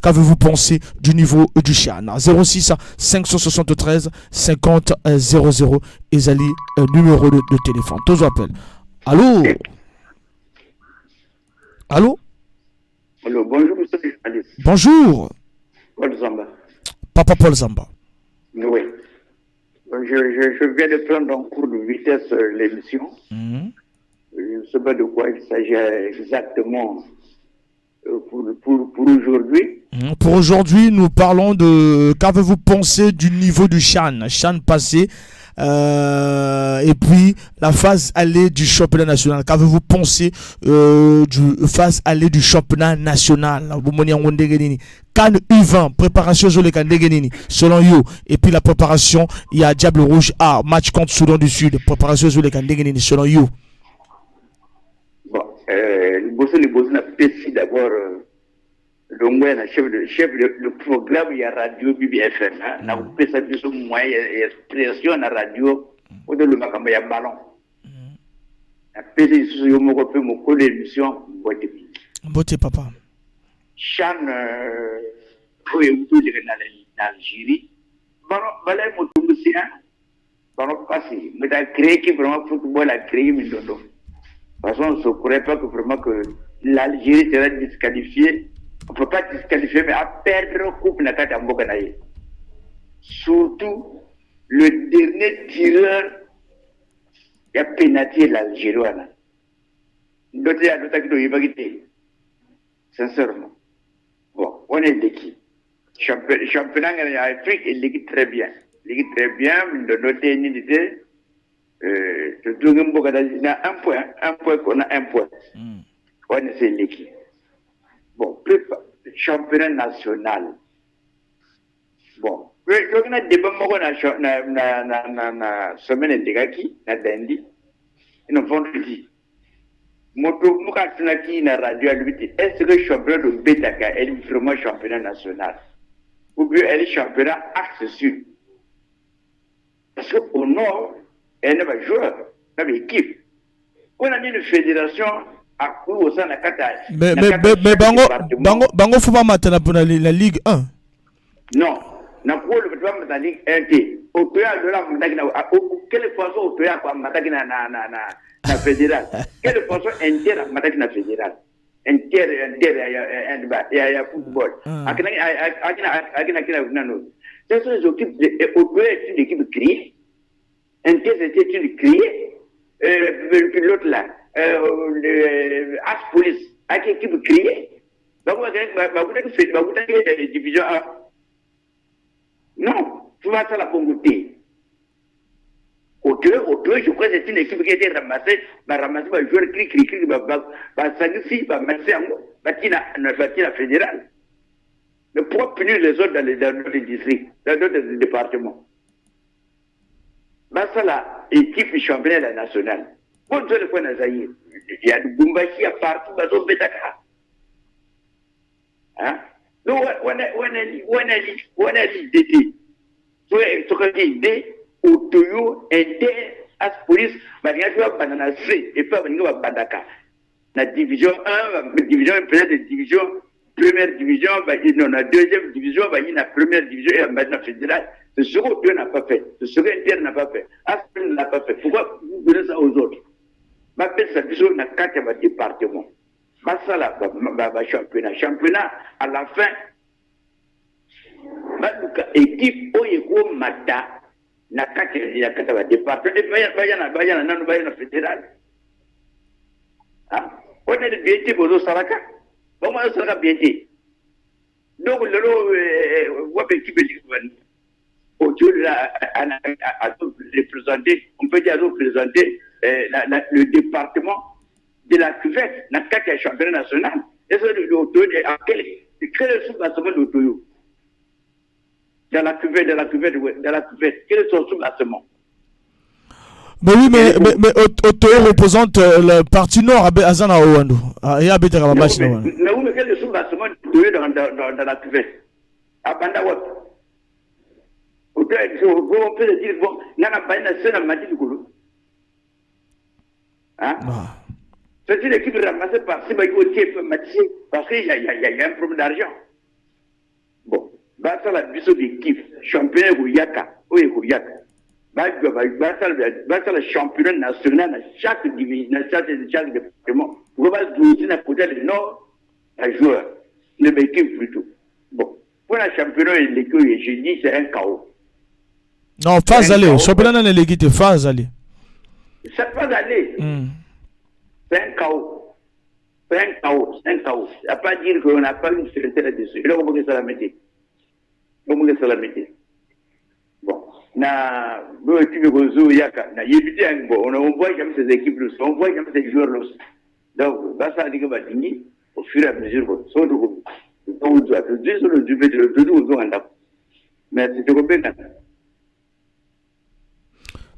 qu'avez-vous pensé du niveau du Chan? 06 573 50 00. Ezali, numéro de téléphone. Tous appellent. Allô? Allô? Allô, bonjour, monsieur le journaliste. Bonjour. Paul Zamba. Papa Paul Zamba. Oui. Je viens de prendre en cours de vitesse l'émission. Je ne sais pas de quoi il s'agit exactement pour aujourd'hui. Pour aujourd'hui, nous parlons de qu'avez-vous pensé du niveau du Chan passé et puis la phase aller du championnat national. Qu'avez-vous pensé du phase aller du championnat national? CAN U20, préparation selon you. Et puis la préparation, il y a Diable Rouge A, match contre Soudan du Sud, préparation selon you. Bon, le boss n'a pas d'abord le chef de programme, il y a Radio BBFM. On a coupé ça de ce moyen, il y a pression à la radio, ou de le macamba, il y a ballon. On a pesé sur mon copain, mon collègue d'émission, Boté papa. Chan, il y a tout en Algérie. Voilà, mon tombicien, passé. Mais il a créé qui vraiment football, a créé Mindondo. De toute façon, on ne se croirait pas que vraiment que l'Algérie serait disqualifiée. On ne peut pas disqualifier, mais à perdre coupe n'a qu'à Mboganaye. Surtout, le dernier tireur qui a pénalisé l'Algérie. D'autres, il y a d'autres qui n'ont pas quitté. Sincèrement. Bon, on est l'équipe. Championnat en Afrique, il l'équipe très bien. L'équipe très bien, de noter une unité. On a un point. On est l'équipe. Bon, championnat national. Bon, on a débat na semaine de gaki na dendi. Ils vont dire. Moto mukatunaki na radio alubiti. Est-ce que le championnat de Betaka est vraiment championnat national? Ou bien elle est championnat axe sud? Parce qu'au nord, elle n'est pas joueur, elle n'est pas équipe. On a mis une fédération. Mais Bango faut pas maintenant pour la Ligue 1. Non, n'a pas le la Ligue 1. Au Toya de la Matagina, quelle façon au Toya quoi Matagina na fédéral. Quelle façon Inter Matagina fédéral. Inter il y a football. Akina non. C'est les équipes au Toya est une équipe créée. Inter c'était une créée. Puis l'autre là. As police, à qui équipe créée. Vous avez des divisions 1. Non, tu vas ça la Congouté. Au deux, je crois que c'est une équipe qui a été ramassée, par joueur cri, va sacrifier, va mettre la fédérale. Mais pourquoi punir les autres dans les districts, dans d'autres départements? Ça la équipe championnat nationale. Bon, il y a du Bumbashi à partout, dans Betaka. Hein? Donc, on a l'idée. Ce qu'on a l'idée, au Toyo, Inter, As Police, il y a Banana C, et pas Badaka. La division 1, division, peut-être division, première division, la deuxième division, la première division, et la fédérale. C'est ce qu'on n'a pas fait. C'est ce qu'Inter n'a pas fait. As Police n'a pas fait. Pourquoi vous donnez ça aux autres? Ma pèse ça disons na 4 départements. Ça là championnat à la fin. Ma équipe oyeko mata na 4 départements et bayana fédéral. Ah, on est de bientôt pour Saraka. Bon moi ça bien dit. Donc le what équipe autour là à représenter, on peut dire à représenter le département de la cuvette, dans le championnat national. Et c'est quel est son bâtiment de Toyo? Dans la cuvette, quel est son sous-bâtiment? Mais oui, mais Otoyo représente la partie nord à Azana Owandu. Et à Betara Babash. Mais où mais quel est le sous-bassement d'Otoyo dans la cuvée? À Bandawat. On peut dire, bon, n'a pas une seule amati du Goulou. Hein? C'est une équipe ramassée par Sibaïko Mathieu, parce qu'il y a un problème d'argent. Bon, bah, ça la biseau d'équipe, championnat Gouyaka, oui, Gouyaka. Bah, ça le championnat national dans chaque division, dans chaque département. Vous allez doser dans le côté du Nord, un joueur, le équipe plutôt. Bon, pour le championnat, l'équipe, je dis, c'est un chaos. Non, phase aller, le championnat dans l'équipe, phase aller. C'est pas d'aller. C'est un chaos. C'est un chaos. C'est un chaos. Il n'y a pas à dire qu'on n'a pas une sécurité là-dessus. Et là, on peut ça la mettre. Bon. On voit jamais ces équipes, on voit jamais ces joueurs. Donc, ça dit que au fur et à mesure,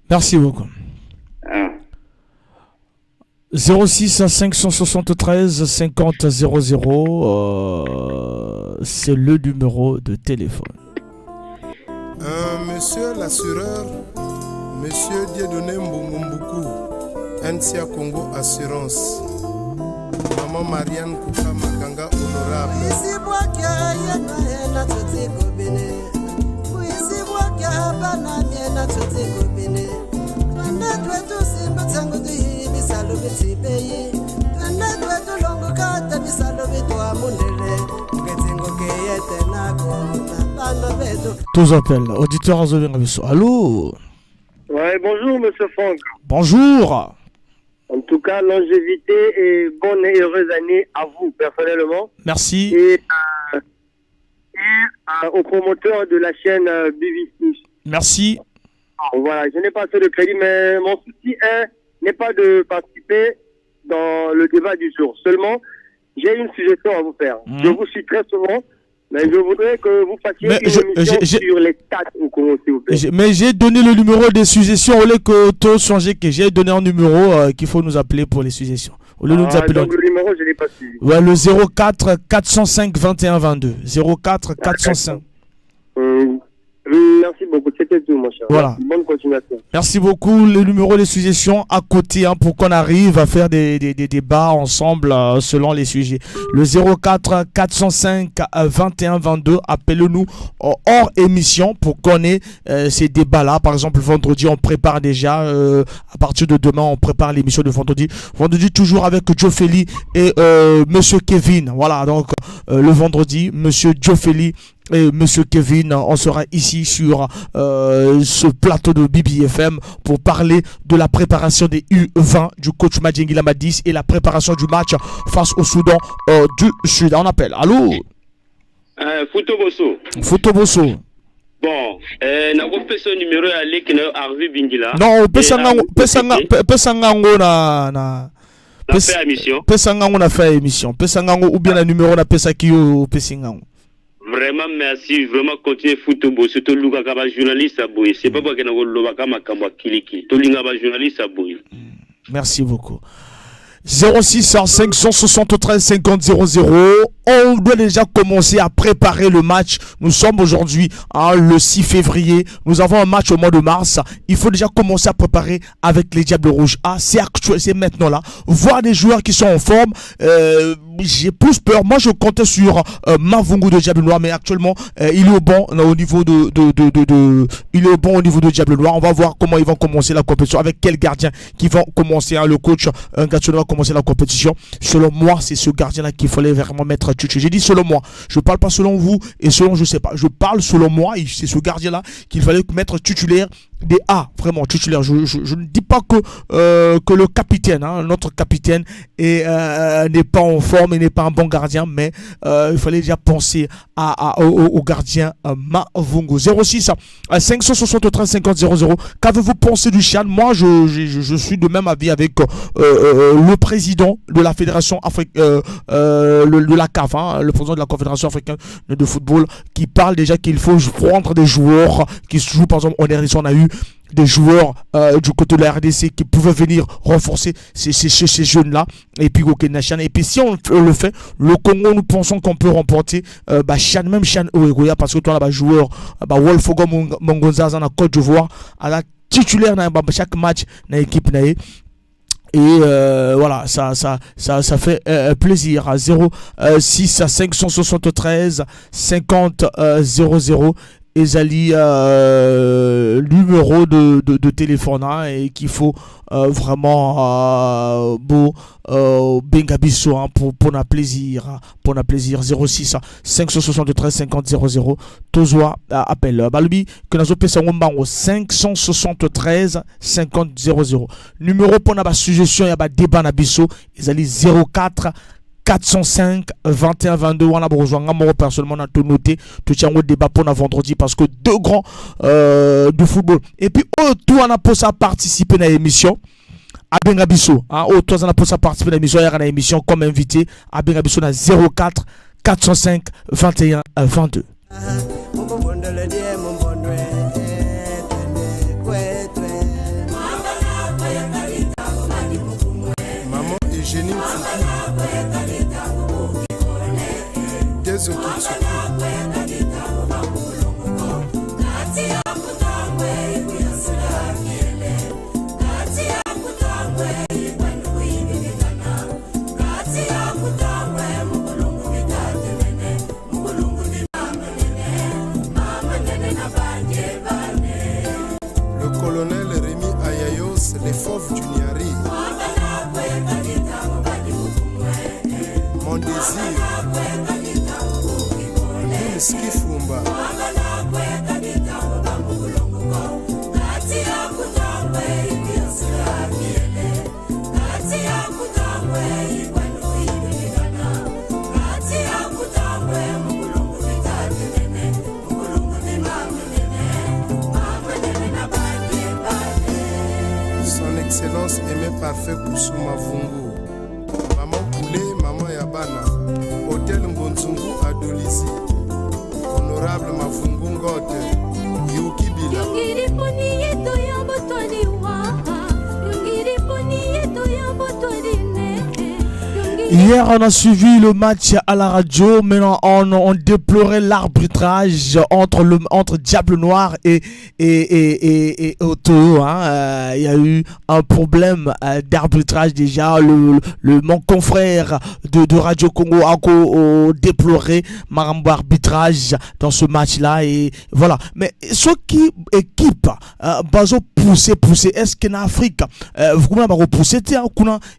merci beaucoup. 06 573 50 00, c'est le numéro de téléphone. Monsieur l'assureur, Monsieur Dieudonné Mboumboukou, NCA Congo Assurance, Maman Marianne Kouka Makanga Honorable. Tous appels, auditeurs en allô? Ouais, bonjour Monsieur Franck. Bonjour. En tout cas, longévité et bonne et heureuse année à vous personnellement. Merci. Et au promoteur de la chaîne BBC. Merci. Voilà, je n'ai pas assez de crédit, mais mon souci n'est pas de participer dans le débat du jour. Seulement, j'ai une suggestion à vous faire. Je vous suis très souvent, mais je voudrais que vous fassiez une émission sur les stats au Congo, s'il vous plaît. Mais j'ai donné le numéro des suggestions au lieu que tout changer, que j'ai donné un numéro qu'il faut nous appeler pour les suggestions. Au lieu de nous appeler. Donc le numéro, je ne l'ai pas suivi. Ouais, le 04 405 21 22. 04 405. Merci beaucoup, c'était tout mon cher. Voilà. Bonne continuation. Merci beaucoup. Le numéro des suggestions à côté pour qu'on arrive à faire des débats ensemble selon les sujets. Le 04 405 21 22. Appelez-nous hors émission pour qu'on ait ces débats-là. Par exemple, vendredi, on prépare déjà. À partir de demain, on prépare l'émission de vendredi. Vendredi, toujours avec Joe Feli et Monsieur Kevin. Voilà, donc le vendredi, Monsieur Joe Feli et Monsieur Kevin, on sera ici sur ce plateau de BBFM pour parler de la préparation des U20 du coach Madjengi Lamadis et la préparation du match face au Soudan du Sud. On appelle. Allô? Fouto Bosso. Bon, na ko pesa numéro ya leki na Harvey Bingila. Non, pesa ngango na fait émission. Pesa ngango na fait émission. Pesa ngango ou bien le numéro na pesa kiyo pesa ngango. Vraiment merci, vraiment continuer football, surtout Luka Kaba journaliste à Boy. C'est pas parce que nous avons Kama Kamba Kiliki. Tout le monde journaliste à Boy. Merci beaucoup. 06 573 50 00. On doit déjà commencer à préparer le match. Nous sommes aujourd'hui le 6 février. Nous avons un match au mois de mars. Il faut déjà commencer à préparer avec les Diables Rouges. C'est actuel, c'est maintenant là. Voir des joueurs qui sont en forme. J'ai plus peur. Moi, je comptais sur Mavungu de Diable Noir, mais actuellement, il est au bon au niveau il est au bon au niveau de Diable Noir. On va voir comment ils vont commencer la compétition, avec quel gardien qui vont commencer. Le coach Gatsuno va commencer la compétition. Selon moi, c'est ce gardien-là qu'il fallait vraiment mettre titulaire. J'ai dit selon moi. Je parle pas selon vous et selon je sais pas. Je parle selon moi. Et c'est ce gardien-là qu'il fallait mettre titulaire. Des A, vraiment titulaire. Je ne dis pas que le capitaine, notre capitaine n'est pas en forme et n'est pas un bon gardien, mais il fallait déjà penser au gardien Mavungu. 06 573 50 00. Qu'avez-vous pensé du Chad? Moi, je suis de même avis avec le président de la fédération africaine, de la CAF, le président de la confédération africaine de football, qui parle déjà qu'il faut prendre des joueurs qui jouent, par exemple, en RDC, on a eu des joueurs du côté de la RDC qui pouvaient venir renforcer ces jeunes-là. Et puis, et puis si on le fait, le Congo, nous pensons qu'on peut remporter même Chan Oegoya, parce que toi là, joueur Wolfogo Mongonza en Côte d'Ivoire, à la titulaire dans chaque match dans l'équipe. Et voilà, ça fait plaisir. À 06 à 573 50 00 ezali numéro de téléphone et qu'il faut vraiment bengabiso pour na plaisir 06 573 50 00 tozwa appel balubi que nazo pesa ngombango 573 50 00 numéro pour na ba suggestion ya ba débat na biso ezali 04 405 21 22. On a besoin de personnellement de noter. Tu tiens au débat pour vendredi parce que deux grands du football. Et puis, tout on a pour ça participer à l'émission. À Bengabiso. Tout on a pour ça participer à l'émission. Il y a une émission comme invité. À Bengabiso, 04 405 21 22. Maman Eugénie le colonel Rémi Ayayos, les fauves du Niari. Mon désir. Skifumba. Son Excellence aimé parfait Kusuma Vungu. Maman Poulé, maman Yabana. Hôtel Ngonzungu à Dolizi. Honorable Mafungu Ngote, Yuki Bila. Hier, on a suivi le match à la radio. Maintenant, on déplorait l'arbitrage entre Diable Noir et Otto. Il y a eu un problème d'arbitrage déjà. Mon confrère de Radio Congo a déploré Marambo arbitrage dans ce match-là. Et voilà. Mais ce qui équipe, bazo pousser. Est-ce qu'en Afrique, vous pouvez repousser,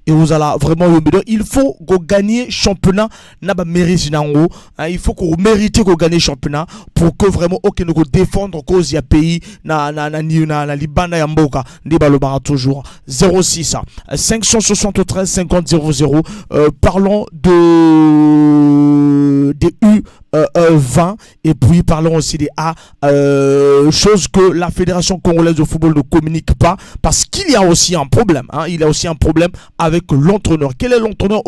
et vous allez vraiment le meilleur. Il faut gagner championnat n'a pas mérite nango, il faut qu'on mérite qu'on gagne championnat pour que vraiment aucun nous défendre cause ya pays na libana ya mboka ndeba le bara toujours 06 573 50 00. Parlons des U20 et puis parlons aussi des A, chose que la Fédération congolaise de football ne communique pas parce qu'il y a aussi un problème, il y a aussi un problème avec l'entraîneur. Quel est l'entraîneur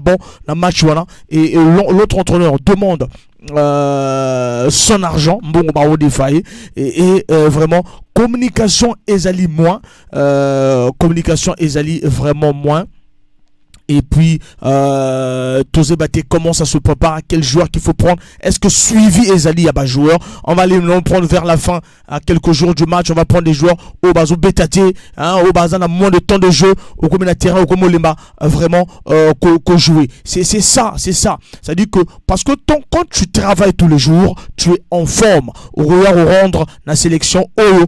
bon dans match et l'autre entraîneur demande son argent et vraiment communication ezali moins, communication ezali vraiment moins. Et puis Tozé Baté, comment ça se prépare, quel joueur qu'il faut prendre, est-ce que suivi Ezali Yaba joueur, on va aller le prendre vers la fin, à quelques jours du match, on va prendre des joueurs au bazo Bétaté, au bazan a moins de temps de jeu, au comme la terrain, au comme Olemba, vraiment qu'on jouer. C'est ça, c'est-à-dire que parce que quand tu travailles tous les jours, tu es en forme, au rendre la sélection au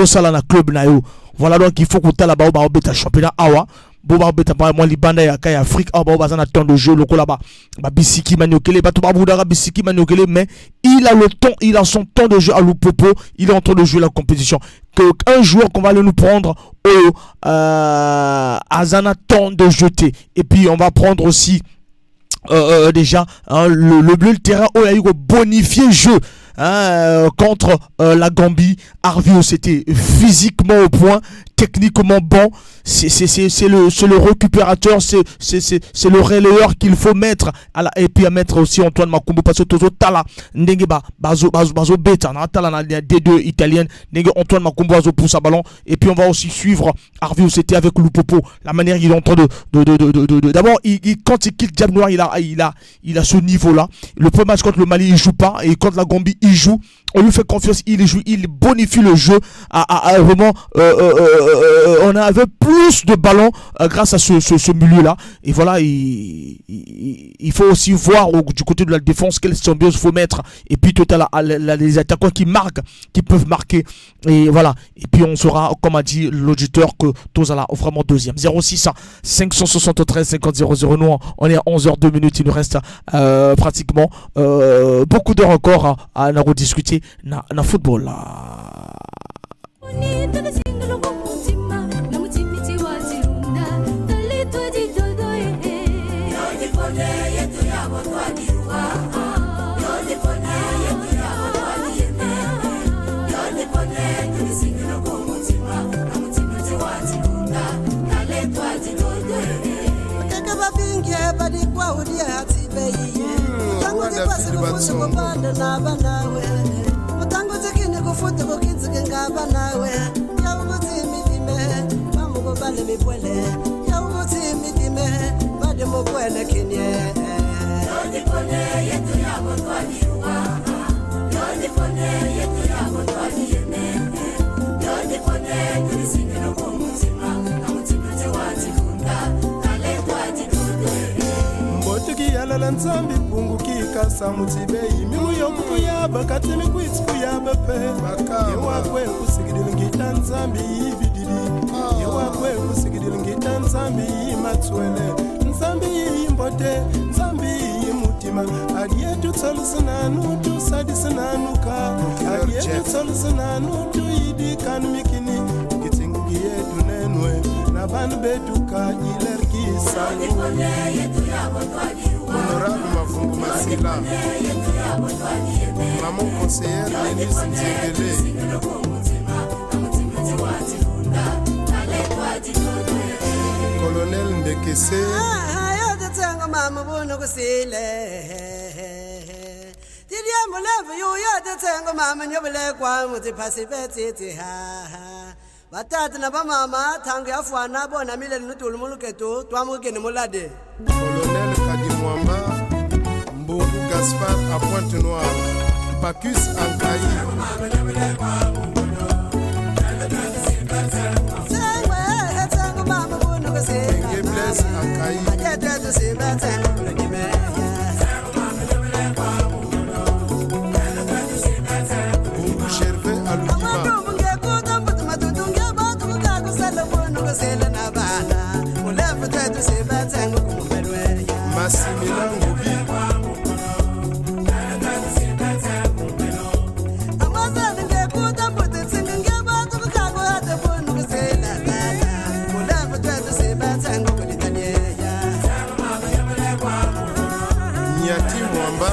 salana club nayo. Voilà, donc il faut que tu aies là-bas au bêta championnat awa. Boba beta pa moi libanda ya kai Afrique bazana temps de jeu loko là-bas bisiki maniokele bato babudara bisiki maniokele, mais il a son temps de jeu à Lupopo, il est en train de jouer la compétition. Que un joueur qu'on va aller nous prendre azana temps de jeter, et puis on va prendre aussi déjà le bleu le terrain où il y a eu bonifié le jeu contre la Gambie. Arvio, c'était physiquement au point, techniquement bon. le récupérateur, c'est le relayeur qu'il faut mettre et puis à mettre aussi Antoine Makumbo parce que Tozo Tala ndenge bazo beta na Tala na D2 italienne ndenge Antoine Makumbo bazo pousse à ballon et puis on va aussi suivre Harvey Osete avec Lupopo, la manière il est en train de d'abord quand il quitte Diable Noir, il a ce niveau là. Le premier match contre le Mali il joue pas et contre la Gambie il joue. On lui fait confiance, il joue, il bonifie le jeu. Vraiment, on avait plus de ballons grâce à ce milieu-là. Et voilà, il faut aussi voir du côté de la défense quelle symbiose il faut mettre. Et puis total, les attaquants qui marquent, qui peuvent marquer. Et voilà. Et puis on saura, comme a dit l'auditeur, que Tozala vraiment deuxième. 06 573 50 00. Nous, on est à 11h02. Il nous reste pratiquement beaucoup d'heures encore à rediscuter. Na football là. Mutango zekini kufuta kukinzi ngaba nawe ya ukuthi midime bamuko bale mipwele ya ukuthi midime bade mokwele kinye yodi pone yetu yabo twaliwa yodi pone yetu yabo twaliyeme yodi pone tulisingiro kumutima amutima tewati kunda kale twati tudo mbotuki yalala nzambi pungukika samutibei mimu yokuyaba katimi kwitsikuyaba pe yewakwe kusigidile ngita nzambi yividili yewakwe kusigidile ngita nzambi yimatswele nzambi yimbote nzambi yimutima aliyetu tsolusananu tusadisanaanuka aliyetu tsolusananu tuyidikanu mikini kitsingugi yetu nenwe nabanu betuka ilerkisangu Honorable Mavungu Masila, maman conseillère Denise Ndiegele, Colonel Ndekese, mama bunu kusile Tidia mulevu yu yote tengo mama nyobele kwa muti pasipeti ha batata na bamama tangu yafuana bona mile nutulu muluketu twamukene mulade Colonel Kadimwamba, Mboukou Gaspard à Pointe-Noire, Pacus Ankaï. Blaise Ankaï. Boubou Gervais Aloudiba. Massimila Ngobi. Niati Mwamba.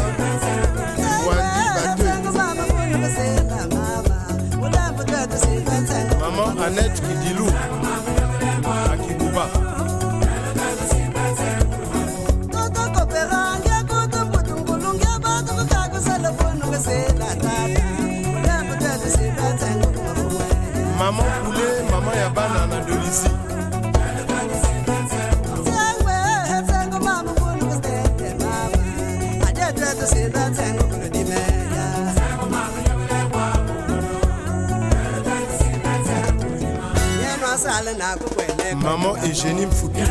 Wandi Bate. Maman Annette Kidilou. Akikuba. Maman Poulet, maman Yabana na Dolisi. Maman Eugénie Mfouki.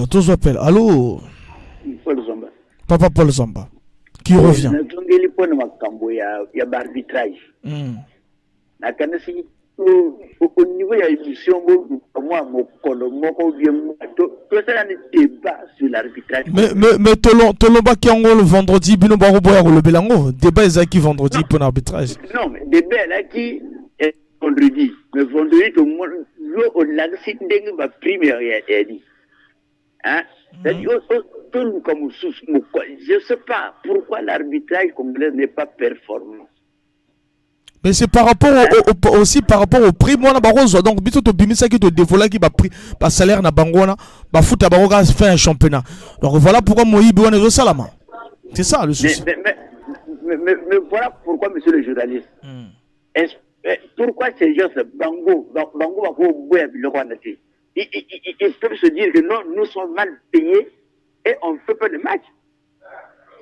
Tous appellent. Allô? Paul Zamba. Papa Paul Zamba. Qui revient? Natongeli pona makambo ya arbitrage. Na kanasi au niveau de l'émission, moi, mon bien, tout ça, un débat sur l'arbitrage. Mais Tolomba qui le vendredi, Bino Baro Boyaro le Belango, débat est vendredi pour l'arbitrage. Non, mais débat là qui est vendredi. Mais vendredi, tout le monde, on l'a dit, ma première dit. Hein? Comme je ne sais pas pourquoi l'arbitrage congolais n'est pas performant. Mais c'est par rapport aussi par rapport au prix. Moi, donc, bito to bimisa qui te dévoile qui va prix, ba salaire na bangona, ba foot à baroga fait un championnat. Donc voilà pourquoi Moïbi on est au Salama. C'est ça le souci. Mais voilà pourquoi, monsieur le journaliste. Pourquoi ces gens se bango va ils peuvent se dire que non, nous sommes mal payés et on ne fait pas de match.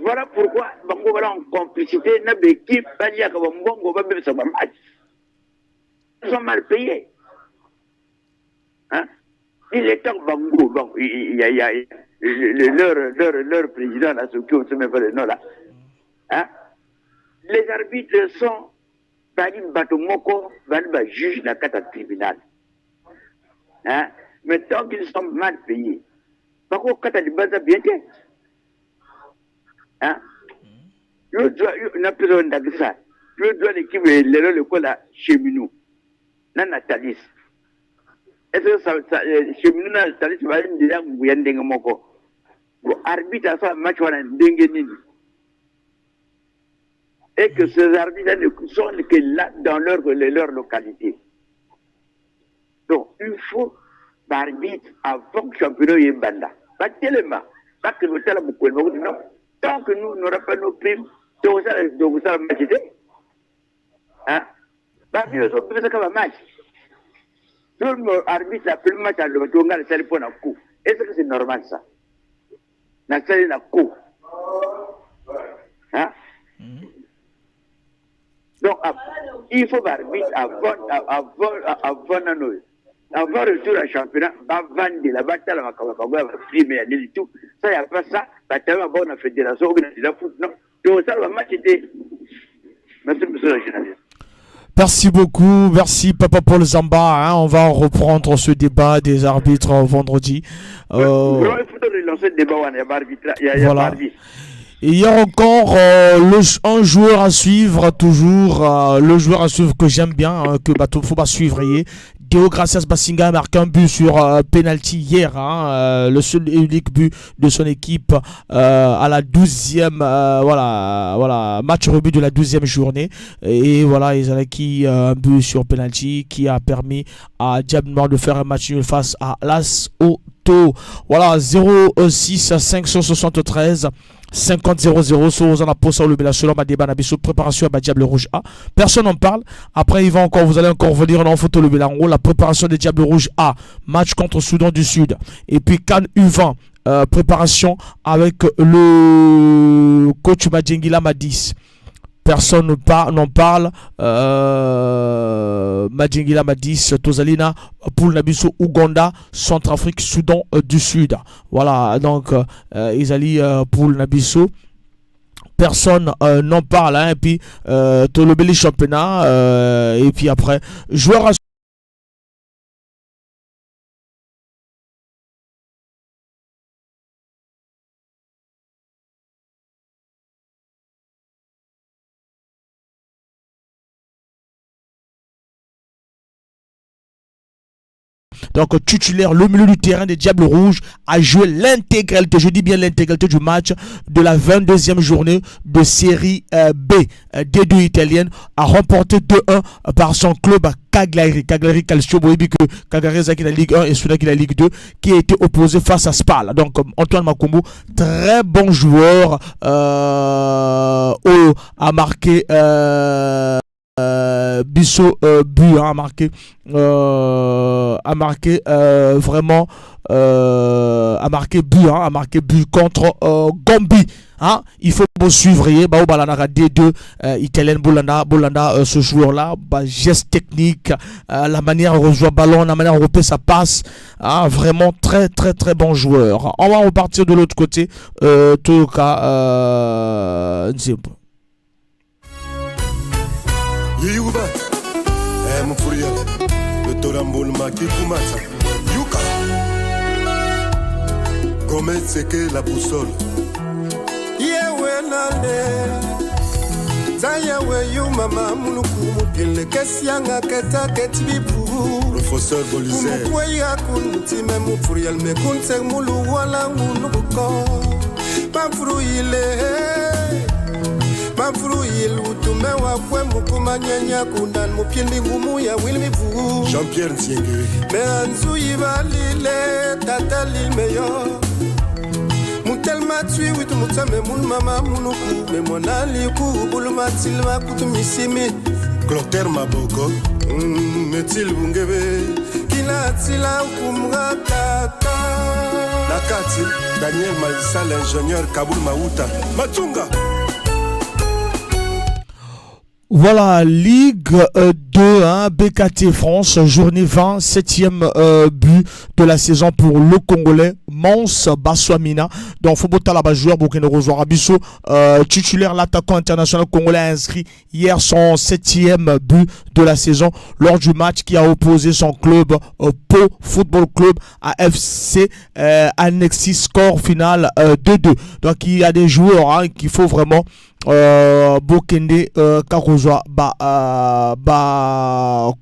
Voilà pourquoi Bango voilà en complicité, notre équipe, ils sont mal payés. Hein? Il est temps Bango, bon, il y a leur président, là, ce qui on se met pas le nom là. Hein? Les arbitres sont Balim Batomoko, Balim juge dans le tribunal. Hein? Mais tant qu'ils sont mal payés, Bango Kata du Baza bien fait. Hein? Je dois, on a besoin de ça. Je dois l'équipe le col à Cheminou. Nan Natalis. Est-ce que ça, Cheminou Natalis va dire que vous y avez un moko. Vous arbitre à ça, match, on a un dengue. Et que ces arbitres ne sont que là dans leur localité. Donc, il faut arbitre avant que le championnat y ait banda. Pas tellement. Pas que nous sommes beaucoup de non. Tant que nous n'aurons pas nos primes, donc ça va matcher. Hein? Pas mieux, ça peut faire comme un match. Tout le monde arbitre a fait le match à l'eau, tout le monde a fait un coup. Est-ce que c'est normal ça? N'a pas fait un coup. Hein? Donc, il faut arbitre avant le retour à championnat, avant de la bataille, on va primer à tout. Ça, il n'y a pas ça. La fédération organise la foot. Non. Donc, ça, le match était. Merci, monsieur le journaliste. Merci beaucoup, merci Papa Paul Zamba. Hein, on va reprendre ce débat des arbitres vendredi. Il faut relancer le débat. Voilà. Et il y a encore un joueur à suivre, toujours le joueur à suivre que j'aime bien, que faut pas suivre. Deo Gracias Basinga a marqué un but sur penalty hier, le seul et unique but de son équipe à la 12e match rebut de la 12e journée. Et voilà, ils avaient un but sur penalty qui a permis à Diablement de faire un match nul face à Las Auto. Voilà, 06 573 50-0-0 sur Ozana Posa le Belacholo Madeba Nabiso préparation à Diable Rouge A. Personne n'en parle. Après vous allez encore venir en photo le Belango, la préparation des Diables Rouge A, match contre Soudan du Sud. Et puis Cannes U20, préparation avec le coach Madjengila Madis. Personne n'en parle. Madjengila Madis, Tozalina, Poul Nabiso, Ouganda, Centrafrique, Soudan du Sud. Voilà, donc Isali Poul Nabiso. Personne n'en parle. Hein, et puis, Tolobeli championnat. Et puis après, joueur à donc titulaire, le milieu du terrain des Diables Rouges a joué l'intégralité, je dis bien l'intégralité du match de la 22e journée de série B D2 italienne, a remporté 2-1 par son club Cagliari Calcio. Vous voyez que Cagliari qui est la Ligue 1 et Soudan qui est la Ligue 2, qui a été opposé face à Spal. Donc Antoine Makombo, très bon joueur, a marqué Bissot but, hein, a marqué vraiment a marqué but contre Gambie. Hein? Il faut suivre D2 italien Bolanda, ce joueur là, geste technique, la manière dont il reçoit ballon, la manière dont ça passe, hein? Vraiment très très très bon joueur. On va repartir de l'autre côté, Yuba, Mfuria, le Torambol Maki Kumata, Yuka. Comme c'est que la boussole. Mama Munuku, le Kessianga Keta Ketbibu, professeur Bolizet. Mukwaya Kunti, Mufurial, Mekunse Mulu, Wala Munuko, Pamfruile, Pamfruil, Utumewa, Mukumanya Kundan, Mupindi Mumuya, Wilmifu, Jean-Pierre Ntienge, Meanzui Valile, Tatali Meyo. Tellement tu es tout le monde, maman, mon cou, mais mon ali, cou, bouloma, tilma, coutumisimi. Clotaire Maboko, Metil Bungebe, Kila Tila, Kumra, Tata. Nakati, Daniel Malissa, l'ingénieur Kaboul Maouta, Matunga. Voilà, Ligue 2, hein, BKT France, journée 20, 7e but de la saison pour le Congolais, Mons Baswamina. Donc, Fobota là-bas, joueur Burkina Faso, Abisso, titulaire, l'attaquant international congolais a inscrit hier son 7e but de la saison lors du match qui a opposé son club Pau Football Club à FC Annexis, score final 2-2. Donc, il y a des joueurs hein, qu'il faut vraiment Bokende Kakozwa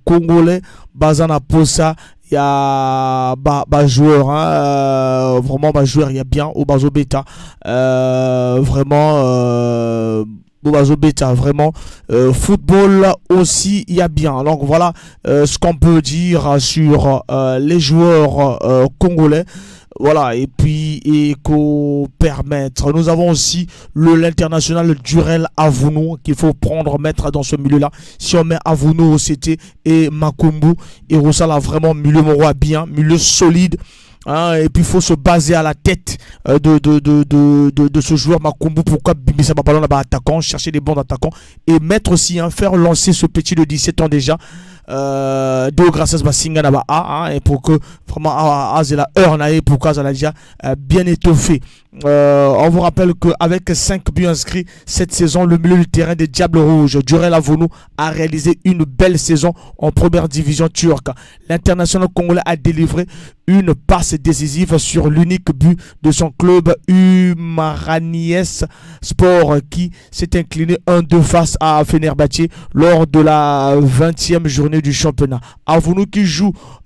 Congolais Bazana Posa il y a joueur hein, vraiment joueur il y a bien au Bazo Beta vraiment Bazo Beta vraiment football aussi il y a bien. Donc voilà ce qu'on peut dire sur les joueurs congolais. Voilà, et puis permettre. Nous avons aussi l'international Durel Avounou qu'il faut mettre dans ce milieu-là. Si on met Avounou, OCT et Makumbu, et Roussala vraiment milieu Moroa bien, milieu solide. Hein, et puis il faut se baser à la tête de ce joueur Makumbu. Pourquoi Bimisa Babalon là-bas attaquant, chercher des bons attaquants et mettre aussi, hein, faire lancer ce petit de 17 ans déjà. De grâce à Basinga Naba et pour que vraiment la heure naïe pour que ça l'a déjà bien étoffé. On vous rappelle qu'avec 5 buts inscrits cette saison, le milieu du terrain des Diables Rouges, Durel Avounou, a réalisé une belle saison en première division turque. L'international congolais a délivré une passe décisive sur l'unique but de son club Umaranies Sport qui s'est incliné 1-2 face à Fenerbahçe lors de la 20e journée du championnat. Avounou qui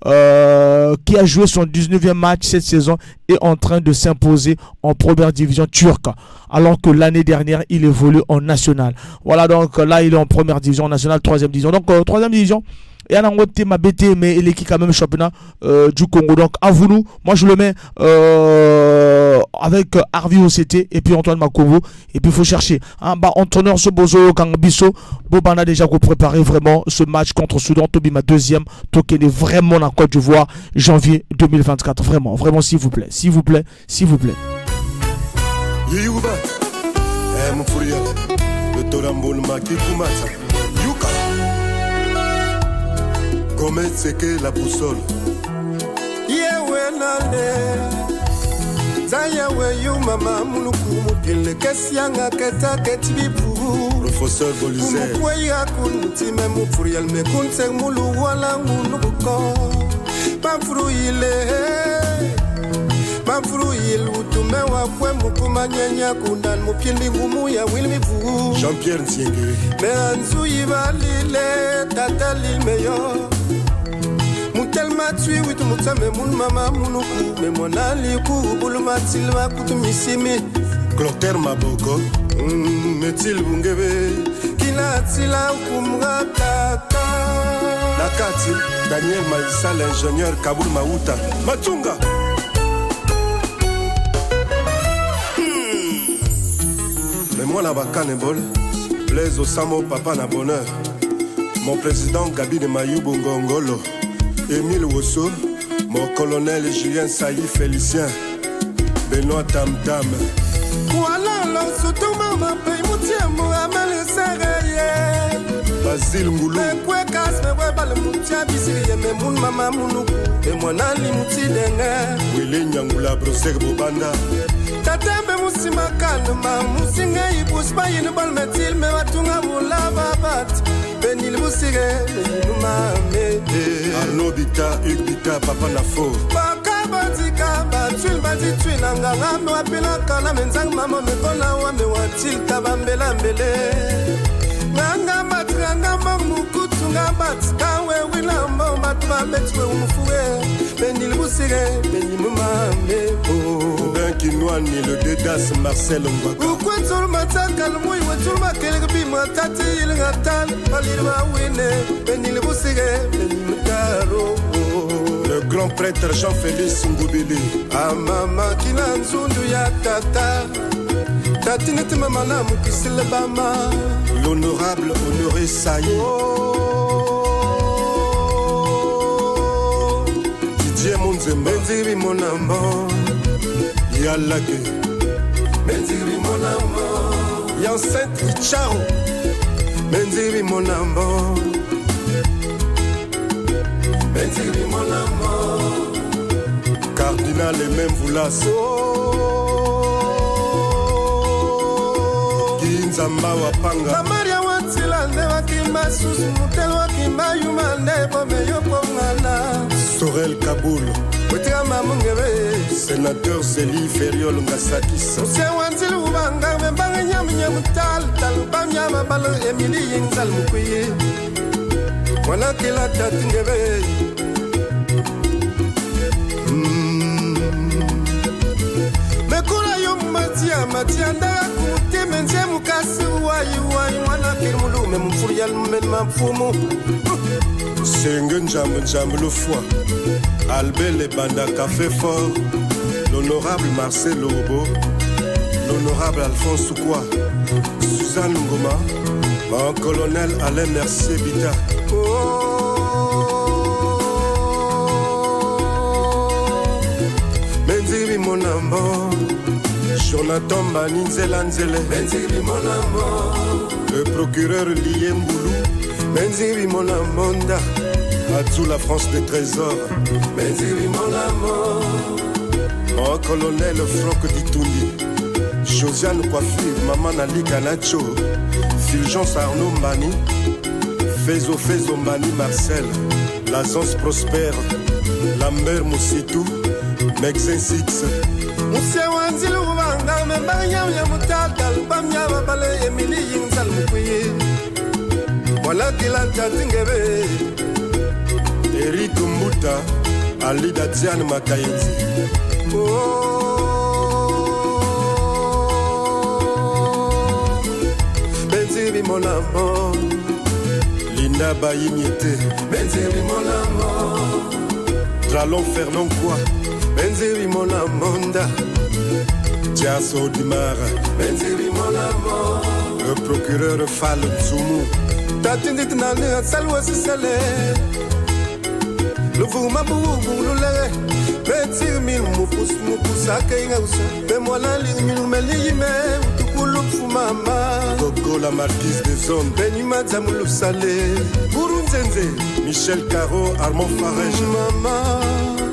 a joué son 19e match cette saison est en train de s'imposer en première division turque alors que l'année dernière il évolue en national. Voilà, donc là il est en première division nationale, 3e division. Donc 3e division, il y a un autre ma BT mais il est qui quand même championnat du Congo. Donc Avounou, moi je le mets avec Harvey OCT et puis Antoine Makovo, et puis il faut chercher entraîneur Sobozo Kangabiso Bobana déjà pour préparer vraiment ce match contre Soudan. Tobima 2e, Tokene vraiment en Côte d'Ivoire janvier 2024. Vraiment s'il vous plaît. Yuba, Mfuria, le Torambol Maki Kumata, Yuka. Comme c'est que la boussole. Mama Munuku, le Kessianga Keta Ketbibu, professeur Bolizet. Mukwaya Kunti, Mufurial, Mekunse Mulu, Wala Munuko, Pamfruile, Pamfruil, Utumewa, Mukumanya Kundan, Mupindi Mumuya, Wilmifu, Jean-Pierre Ntienge, Meanzui Valile, Tatali Meyo. Tellement tu es tout mon maman mon cou, mais mon ali cou, bouloma tilma coutumisimi. Clotaire Maboko, Metil Bungebe, Kila Tila Kumra Tata. Nakati, Daniel Malissa, l'ingénieur Kaboul Maouta, Matunga. Mais moi la bacanebol, Blaise Osamo Papa na bonheur. Mon président Gabi de Mayou Bongongolo. Émile Wosso, mon colonel Julien Saï Félicien, Benoît Tam Tam. Voilà l'ensoutoume, ma paye moutier, moi, amène le serré. Basile Moulou. Mais quoi, casse, mais ouais, pas le moutia, bisiri, mais mon maman, mon et mon ali mouti dengue. Willy Nyangula. la brosser bobanda tatembe musima kalma musinga ibusba yinu balmetil me watunga mulava bat benil busige mame Arnaud Bita Bita papa na fo bakabatika batul batitwi nanga me wapila kana menzang mama me kona wa me watil tabambela mbele nanga matranga mamukutu ngabat kawe wilamba matba betwe umfuwe benil busige benimame oh ben kinwani le dedas Marcel Mbaka ukwetul matakal muy wetul makelek bi matati ilngatan balirwa wine benil busige benimkaro le grand prêtre Jean-Félix Ngoubili amama kina nzundu ya tata tatinete mama na mukisile bama l'honorable Honoré Saï Didier Monzemba Benziri mon amant Yalake Benziri mon amant Yancette Icharo Benziri mon amant Benziri mon amant Cardinal et même Voulas Kinzamba Wapanga Maria Watsila Neva Kimba Sus Mutel Wakimba Yumane Bomeyo Pongana Sorel Kaboul Wetia Mamungebe Sénateur Zélie Feriol Ngasakis Monsieur Wantil Ubanga Mbanga Nyam Nyamutal Talbam Yamabalo Emily Yinzal Mukuye Wana Kila Tatingebe Mekula Yom Matia Ndara Kute Menze Mukasi Wayi Wana Kirmulu Memfurial Memfumu Sengen Jambe le foie Albert Lebanda Café Fort l'honorable Marcel Lobo l'honorable Alphonse Soukoua Suzanne Ngoma mon colonel Alain Mercier Bita Benziri mon amant Jonathan Maninzela Nzele Benziri mon amant le procureur Lié Mboulou Benziri mon amanda Atsou la France des trésors Benziri mon amant mon colonel Franck Ditoundi Josiane Coiffure Maman Ali Ganacho Fulgence Arnaud Mbani Fezo Mbani Marcel Lazance Prosper Lambert Moussitou Mexen Six Moussé Wanzil Ubanga Mbanya Yamutal Bamya Babale Emily Yinzal Mukuye Wala Kilanta Tingebe Eric Mbuta Alida Diane Makayenzi Benziri mon amant Linda Bayimiete Benziri mon amant Dralon Fernand Quoi Benziri mon amanda Tiasso Dimar Benziri mon amant le procureur Fall Nzumu Tatindit Nane Salwa Sisale Le Vouma Boulule Benziri mil Mupus Akainga Usa Bemwala Lirmil Melime Utukulu Fumama Gogo la marquise des zones Benima Zamulu Salé Burunzenze Michel Caro Armand Farage Mama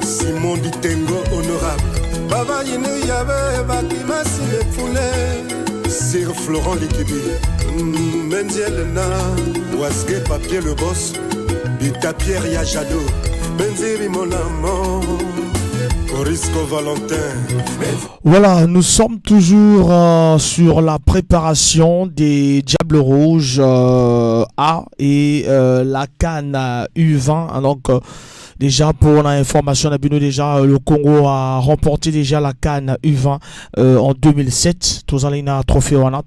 Simon Ditengo honorable Baba Yinu Yabe Bakima Sine Foule Sir Florent Likibi Mendielena Ouasgue Papier le boss Bita Pierre Yajado Benziri mon amant Corisco Valentin. Voilà, nous sommes toujours sur la préparation des Diables Rouges A et la CAN U20. Donc déjà pour l'information, déjà le Congo a remporté déjà la CAN U20 en 2007. Tozalina trophée wana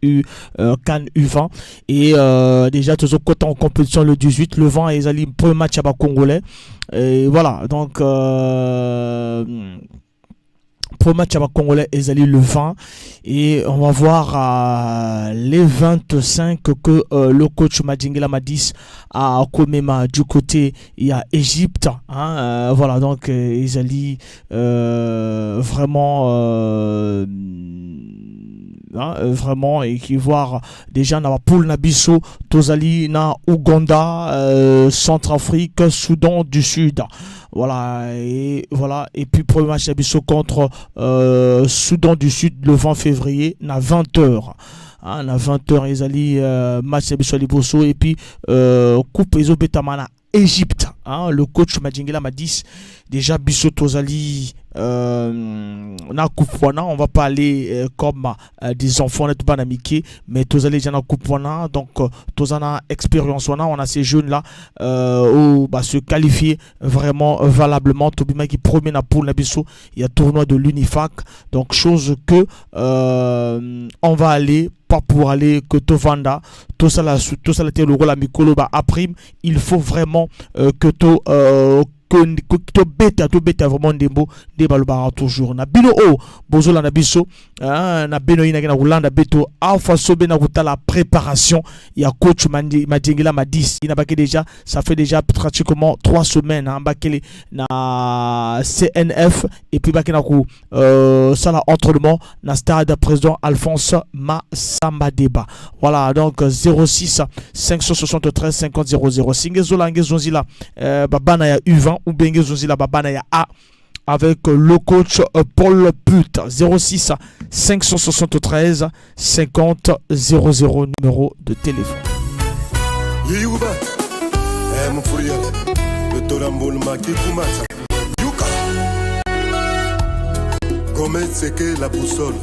U CAN U20 et déjà tous côté en compétition le 18 le 20 et les premier match à congolais. Et voilà, donc premier match à congolais est le 20 et on va voir les 25 que le coach Madjingela Madis a Komema du côté il y a Égypte hein, voilà donc vraiment vraiment, et qui voir déjà na poule na biso tozali na Ouganda, Centrafrique, Soudan du Sud. Voilà, et puis premier match na biso contre Soudan du Sud le 20 février na 20h. À 20h ezali match na biso liboso, et puis coupe ezo betamana Égypte, le coach Madjingela m'a dit déjà biso tozali na kupwana, on va pas aller comme des enfants net pas n'amiquer, mais tozali déjà na kupwana, donc tozana expérience on a ces jeunes là où se qualifier vraiment valablement. Tobima qui promet na poule na biso, il y a tournoi de l'Unifac, donc chose que on va aller pas pour aller que Tovanda, tout ça la le rôle à Mikolo après il faut vraiment que to beta vraiment ndembo de balobara toujours na bino bozola na biso na bino ina na Rolanda beto alpha sobe na la préparation. Il y a coach Madjingela m'a dit il n'a pas que déjà ça fait déjà pratiquement 3 semaines bakele na CNF, et puis bakena ko ça la entraînement na stade président Alphonse Massamba Deba. Voilà, donc 06 573 50 00 singezola ngezonzila babana ya U20 ou bien ngezonzila babana ya A avec le coach Paul Put. 06 573 50 00 numéro de téléphone. Yuba mon fourier le torambol maki kumata yuka comme c'est que la boussole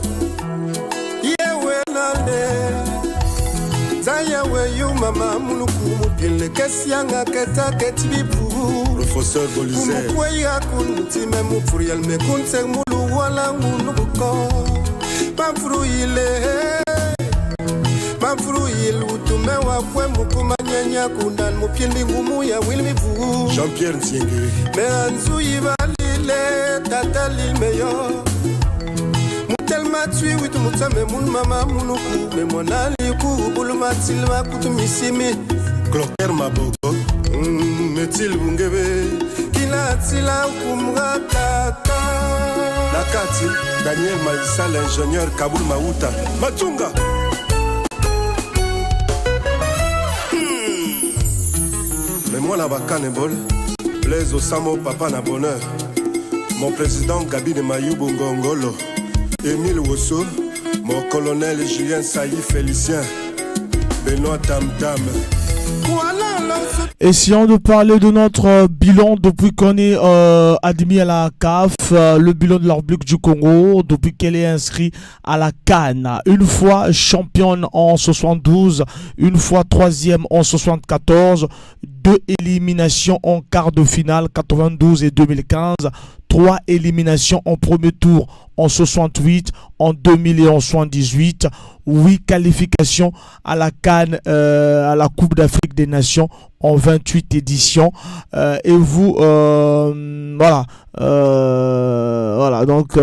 Zayawe yu mama muluku mukile kesianga keta ketibipu professeur Bolizet kumukweya kunutime mufuriel mekunse mulu wala ngunuko Mafruil utume wakwe mukumanyanya kundan mupindi ngumu ya wilmivu Jean-Pierre Ntiengere Meanzu yibalile tatalil meyo Mutelma tui witu mutame mun mama munuku Memwanali yuku buluma tilma kutumisimi Clocker Mabogo Metil bungebe Kila tila ukumratata Nakati Daniel Maïssa l'ingénieur Kaboul Maouta Matunga Mais moi la bacane bol Blaise Osamo papa na bonheur Mon président Gabi de Mayou Bongongolo Émile Wosso Mon colonel Julien Saï Félicien Benoît Tamtam. Essayons de parler de notre bilan depuis qu'on est admis à la CAF, le bilan de la République du Congo, depuis qu'elle est inscrite à la CAN. Une fois championne en 72, une fois troisième en 74, 2 éliminations en quart de finale 92 et 2015, 3 éliminations en premier tour en 68, en 2000 et en 78, 8 qualifications à la CAN, à la Coupe d'Afrique des Nations en 28 éditions. Et vous, voilà, donc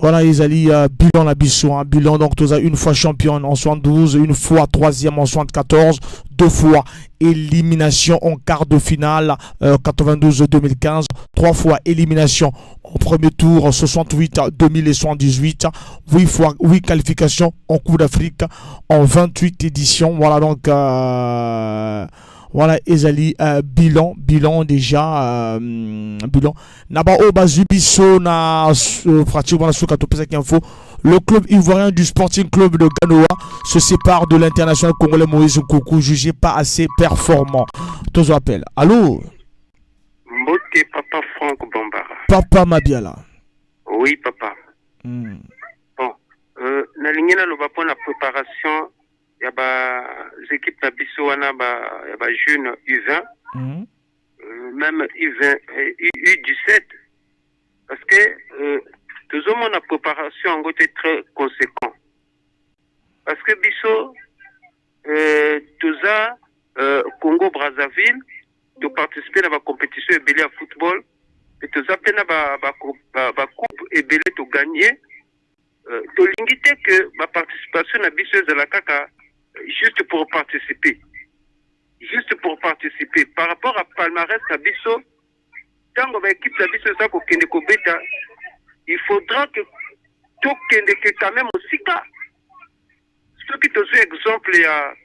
voilà, Isali, bilan la biso, bilan, donc tu as une fois championne en 72, une fois troisième en 74, 2 fois élimination en quart de finale 92-2015, 3 fois élimination en premier tour en 68, 2000 et 78, 8 qualifications en Coupe d'Afrique en 28 éditions. Voilà, donc voilà, Ezali, bilan déjà, bilan. Naba Oba Zubiso na pratiquement sur info. Le club ivoirien du Sporting Club de Ganoa se sépare de l'international congolais Moïse Nkoukou, jugé pas assez performant. Tous appels. Allô? Mbote papa Franck Bambara. Papa Mabiala. Oui, papa. Bon, na lingena loba pour la préparation. Il y a des équipes de Bissouana, il y a des jeunes U20, même U20, U17, parce que tout le monde a préparation en côté très conséquent. Parce que Bissau, tout ça, Congo-Brazzaville, de participer à la compétition et belé à football, et tout ça, peine à coupe et belé de gagner. Tu l'ingité que ma participation à Bissau de la CACA, juste pour participer. Juste pour participer. Par rapport à palmarès à Bissau, tant que l'équipe de Bissau, il faudra que tokende ke quand même osika soki tozwi exemple ya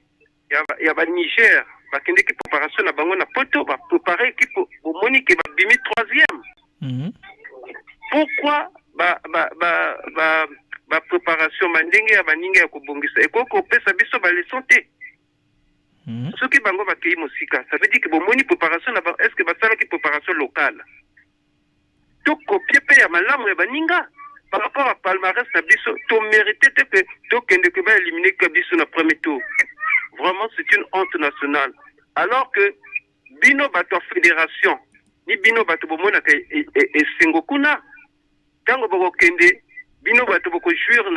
Niger bakendeki préparation na bango na poto bapréparé équipe omoni ke babimi 3e. Pourquoi préparation mandenge ya baninga ya kobongisa ekoko opesa biso baleson te soki bango bakei mosika ça veut dire que bomoni préparation na est ce que basalaki préparation locale tokopie pe ya malamu ya baninga par rapport à palmarès na biso to mérité te que tokende ke baéliminer ka biso na premier tour. Vraiment c'est une honte nationale alors que bino bato fédération ni bino bato bomonaka esengo kuna tango bokende bino bato bokojouir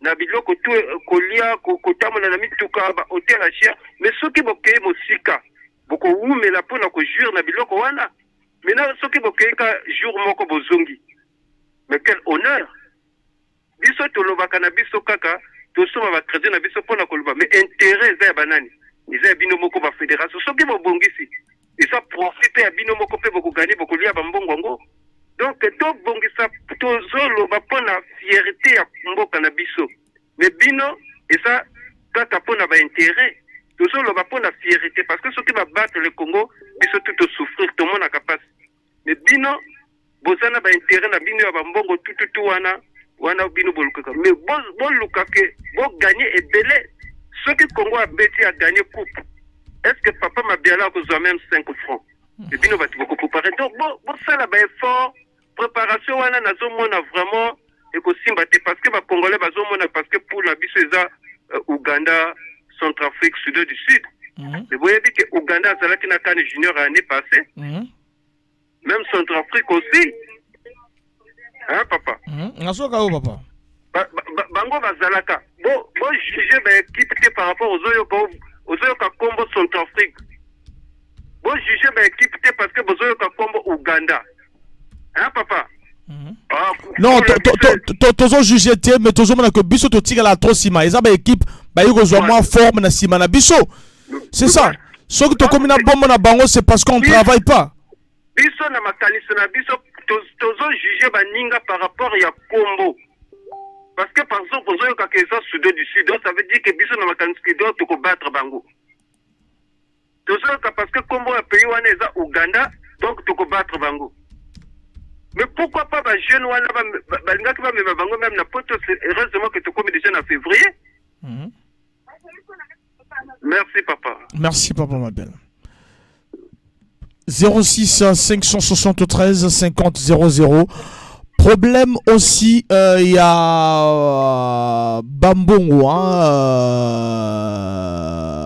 na biloko tu kolia kotambola na mituka ba hotel achia mais soki bokeye mosika bokowumela mpona kojouir na biloko wana maintenant soki bokeye ka jour moko bozongi mais quel honneur biso tolobaka na biso kaka tosoma bacrédit na biso mpona koloba mais intérêt eza ya banani eza ya bino moko bafédération soki bobongisi eza profite ya bino moko mpe bokogani bokolia bambongo yango donc tobongisa tozoloba mpona fierté ya mboka na biso mais bino eza kaka mpona baintérêt tozoloba mpona fierté parce que soki babattre le Congo biso tu tosouffrir tomonaka mpasi mais bino boza na baintérêt na bino ya bambongo tututu wana bino bolukaka mais boluka ke boganye ebele soki Congo abeti aganye coupe est-ce que papa Mabiala akozwa même 5 francs et bino bati bokopréparer donc bosala baeffort préparation wana nazomona vraiment ekosimba te parce que bacongolais bazomona parce que pour la biso eza Ouganda, Centrafrique, Soudan du Sud. Mais vous voyez que Ouganda azalaki na CAN junior l'année passée. Même Centrafrique aussi. Hein papa? Nasoka o papa. Bango bazalaka. Bon juger ba équipe par rapport aux oyo ka combo Centrafrique. Bon juger ba équipe parce que bozo ka combo Ouganda. Hein papa? Non, tozo juger te mais tozo mona que biso to tika la trop sima. Eza ba équipe ba yiko zo moins forme na sima na biso. C'est ça. Ce que to komi na bombe na bango c'est parce qu'on travaille pas. Biso na makanisi na biso tozo juger ba ninga par rapport ya combo. Parce que par exemple bozo ka keza Soudan du Sud, ça veut dire que biso na makanisi doit to ko battre bango. Tozo ka parce que combo ya pays wana eza Ouganda, donc to ko battre bango. Mais pourquoi pas les jeunes wana balinga ki ba mema bango même na poto heureusement que tu commis déjà en février. Merci papa. Merci papa ma belle. 06 573 50 00. Problème aussi il y a Bambongo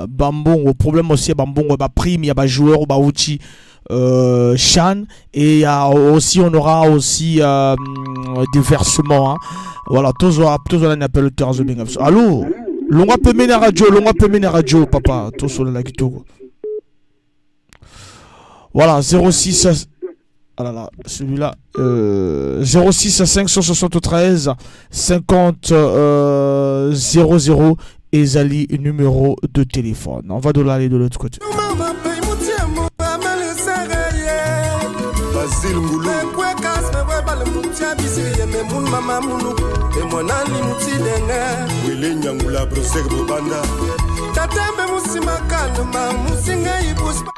Bambongo problème aussi Bambongo ba prime il y a ba joueur ba outil Chan et y a aussi on aura aussi des versements voilà tous on appelle le terrain de Bengap. Allô longa peut mener radio papa tous sur la kitoko voilà 06 ah là là celui-là 06 573 50 00 et Zali numéro de téléphone. On va de l'aller de l'autre côté.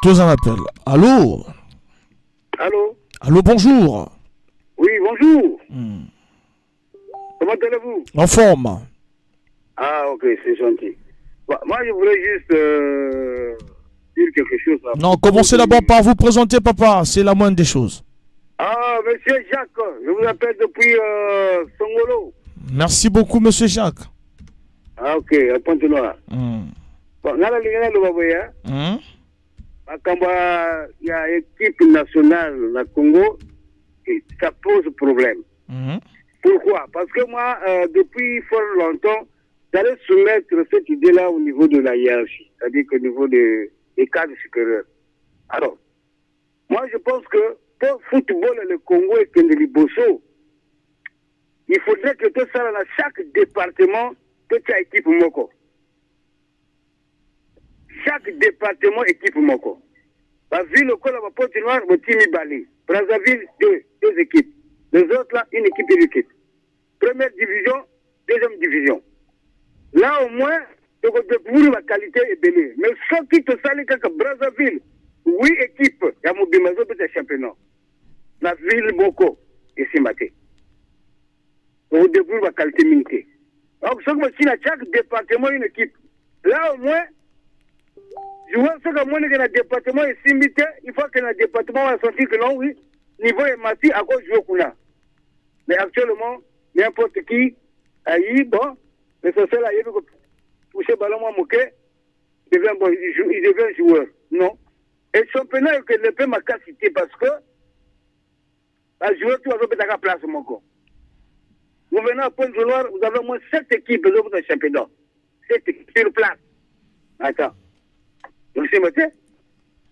Tous en appel. Allô? Allô? Allô, bonjour. Oui, bonjour. Comment allez-vous? En forme. Ah, ok, c'est gentil. Bah, moi, je voulais juste dire quelque chose. Non, commencez d'abord par vous présenter, papa. C'est la moindre des choses. Ah, monsieur Jacques, je vous appelle depuis Songolo. Merci beaucoup, monsieur Jacques. Ah, ok, à Pointe-Noire. Bon, il y a une équipe nationale, la Congo, et ça pose problème. Pourquoi? Parce que moi, depuis fort longtemps, j'allais soumettre cette idée-là au niveau de la hiérarchie, c'est-à-dire qu'au niveau des cadres supérieurs. Alors, moi, je pense que pour le football, le Congo et Kendeli Bosso, il faudrait que tout ça, dans chaque département, toute équipe Moko. Chaque département équipe Moko. La ville au Kola, Pointe-Noire, Timi Bali. Brazzaville, deux équipes. Les autres là, une équipe. Premier première division, deuxième division. Là, au moins, tu vas découvrir la qualité est belle. Mais ce qui te sale que Brazzaville, 8 équipes, il y a mon bimazo de championnat. La ville, Boko, et c'est maté. Tu vas découvrir la qualité militaire. Donc, ce que chaque département, une équipe. Là, au moins, je vois ce que moi, dans le département est simité, il faut que le département va sentir que non, oui, niveau est maté à cause du Okuna. Mais actuellement, n'importe qui a eu, bon, mais c'est ça là, il veut toucher le ballon, il devient joueur. Non. Et le championnat, que ne peut pas citer parce que, le joueur, tu vas faire la place, mon gars. Nous venons à Pointe-Noire, nous avons au moins 7 équipes dans le championnat. 7 équipes sur place. Attends. Donc c'est maintenant.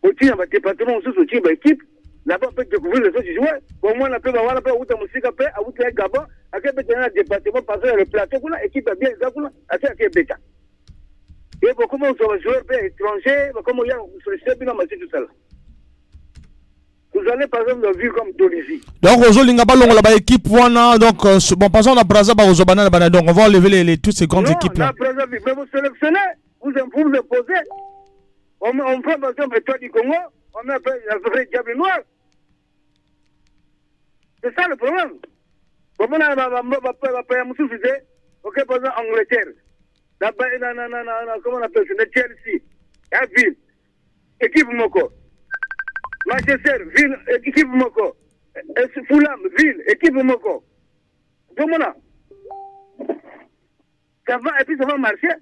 Au-dessus, dans le département, on se une équipe. Là-bas, on peut découvrir les autres joueurs. Au moins, on peut avoir la musique, après, à vous faire Gabon, à quel département, passer le plateau, l'équipe a bien exactement, à quel bêta. Et comment on se joueur étranger, comment il y a tout ça. Vous allez par exemple le vivre comme Dolisie. Donc, la équipe, donc, bon, par exemple, on a Brazza, donc, on va enlever toutes ces grandes équipes-là. Mais vous sélectionnez, vous imposez. On prend par exemple l'État du Congo, on met la vraie diable noire. C'est ça le problème. Comment on va payer un suffisé, ok, par exemple, Angleterre. Comment on appelle ça? Chelsea, la ville, équipe Moko. Manchester, ville, équipe Moko. Fulham, ville, équipe Moko. Donc, ça va, et puis ça va marcher.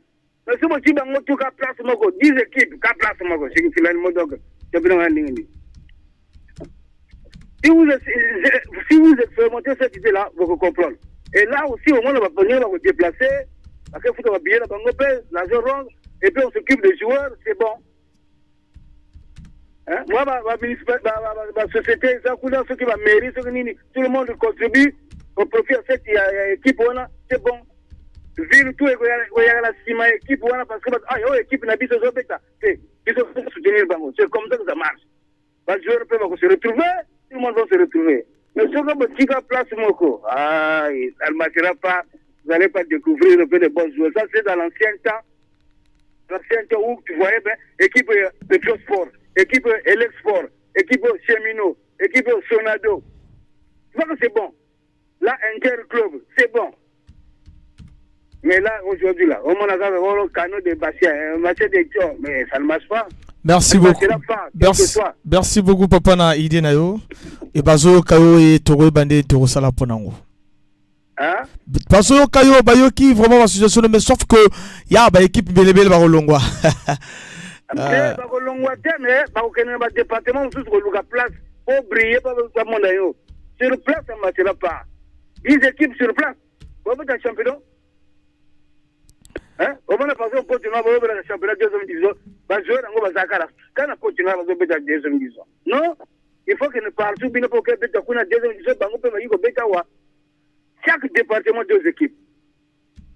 Mais si vous avez tout cas place Moko, 10 équipes, 4 places Moko, c'est une filiale Modog. Si vous expérimentez cette idée-là, vous comprenez. Et là aussi, au moins, on va venir, on va vous déplacer. Après, il faut bien l'argent rond, et puis on s'occupe des joueurs, c'est bon. Hein? Moi, ma société, ceux qui va mairie, tout le monde contribue au profit de cette équipe, c'est bon. Ville, tout, il y a la cima équipe, parce que l'équipe n'a pas besoin de ça. Ils sont soutenir le bango. C'est comme ça que ça marche. Les joueurs peuvent se retrouver, tout le monde va se retrouver. Mais ce que vous avez place, Moko, elle ne marchera pas. Vous n'allez pas découvrir un peu de bons joueurs. Ça, c'est dans l'ancien temps où tu voyais équipe Petrosport, équipe Elexport, équipe Chemino, équipe Sonado. Tu vois que c'est bon. Là, Interclub, c'est bon. Mais là, aujourd'hui, là, on a un canot de Bastia, un match de Dior, mais ça ne marche pas. Merci beaucoup. Merci beaucoup, Papa na idée na yo. Et bazo kayo et toro bandé toro sala ponango. Hein? Parce que kayo bayo qui vraiment la situation mais sauf que y a ba équipe belebele ba Kolongwa. Ba Kolongwa mais ba okene ba département sous ko place pour briller pas ba monde yo. Sur place ça marchera pas. 10 équipes sur place. Vous êtes un champion. Hein? On va passer au continent à le championnat de deuxième division. Va jouer dans le Zakara. Quand on continue à jouer dans la deuxième division. Non, il faut que nous partions bien pour que nous la deuxième division. Chaque département, 2 équipes.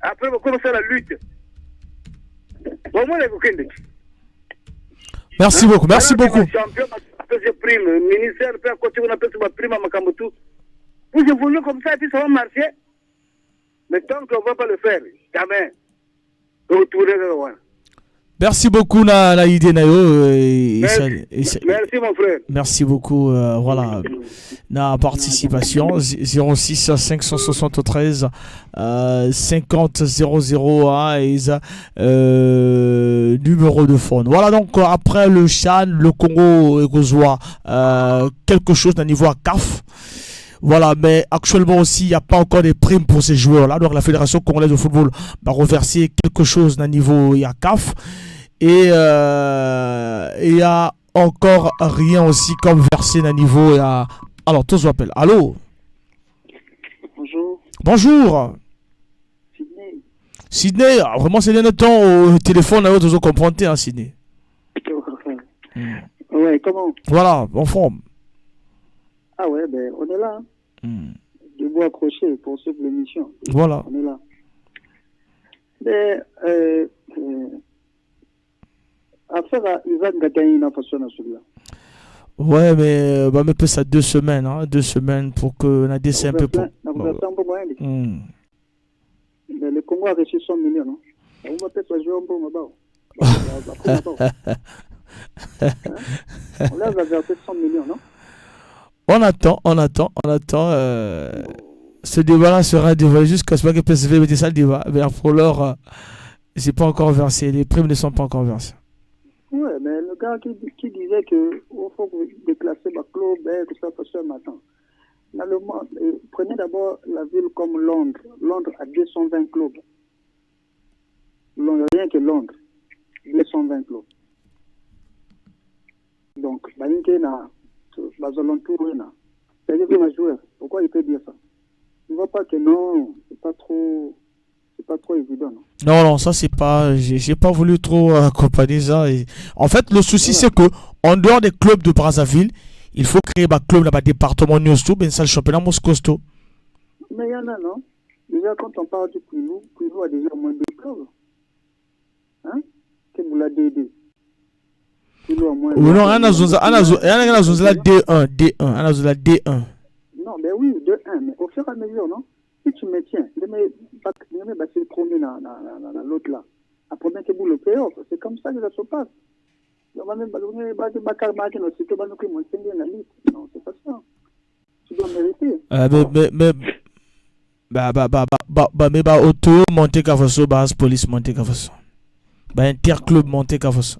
Après, on commence la lutte. Merci beaucoup, merci beaucoup. Le ministère peut continuer à faire prime à Makamotu. Vous évoluez comme ça et puis ça va marcher. Mais tant qu'on ne va pas le faire, jamais. Merci beaucoup na idée nayo merci mon frère. Merci beaucoup voilà na participation 06 573 50 00 numéro de phone. Voilà donc après le Chan, le Congo reçoit quelque chose d'un niveau à CAF. Voilà, mais actuellement aussi, il n'y a pas encore des primes pour ces joueurs-là. Donc la Fédération congolaise de football va reverser quelque chose d'un niveau CAF. Et il n'y a encore rien aussi comme versé d'un niveau Alors, tous appellent. Allô? Bonjour. Bonjour. Sydney. Sydney, vraiment, c'est le temps au téléphone, à vous comprenez, hein, Sydney. Ouais, comment? Voilà, en forme. Ah ouais, ben on est là. Debout accroché pour suivre l'émission. Voilà. On est là. Mais affaire à Ivan Gatani n'a pas sonné celui-là. Ouais, mais on peut ça 2 semaines, hein, 2 semaines pour que on a décès un peu pour. Mais le Congo a reçu 100 millions, non? On va peut-être jouer un peu là-bas. On leur a versé 100 millions, non? On attend. Ce débat-là sera dévoilé jusqu'à ce que PSV mette ça le débat. Mais pour l'heure, c'est pas encore versé. Les primes ne sont pas encore versées. Ouais, mais le gars qui disait que il faut déclasser le club, tout ça, parce que maintenant. Prenez d'abord la ville comme Londres. Londres a 220 clubs. Rien que Londres, 220 clubs. Donc, c'est-à-dire que joueur, pourquoi il peut dire ça? Il ne voit pas que non, c'est pas trop évident. Non, ça c'est pas, j'ai pas voulu trop accompagner ça. En fait, le souci c'est que en dehors des clubs de Brazzaville, il faut créer un club dans le département Nyosto, ben ça le championnat Moscosto. Mais il y en a, non? Déjà, quand on parle du Quilou a déjà moins de clubs. Hein? Que vous l'avez aidé. Non, la D1. Non, mais oui, D1, mais au fur et à mesure, non? Si tu me tiens, je me le premier dans l'autre là. Après, que vous le playoff, c'est comme ça que ça se passe. Non, c'est pas ça. Tu dois mériter. Mais auto monter Cavasso, police monter Cavasso. Interclub monter Cavasso.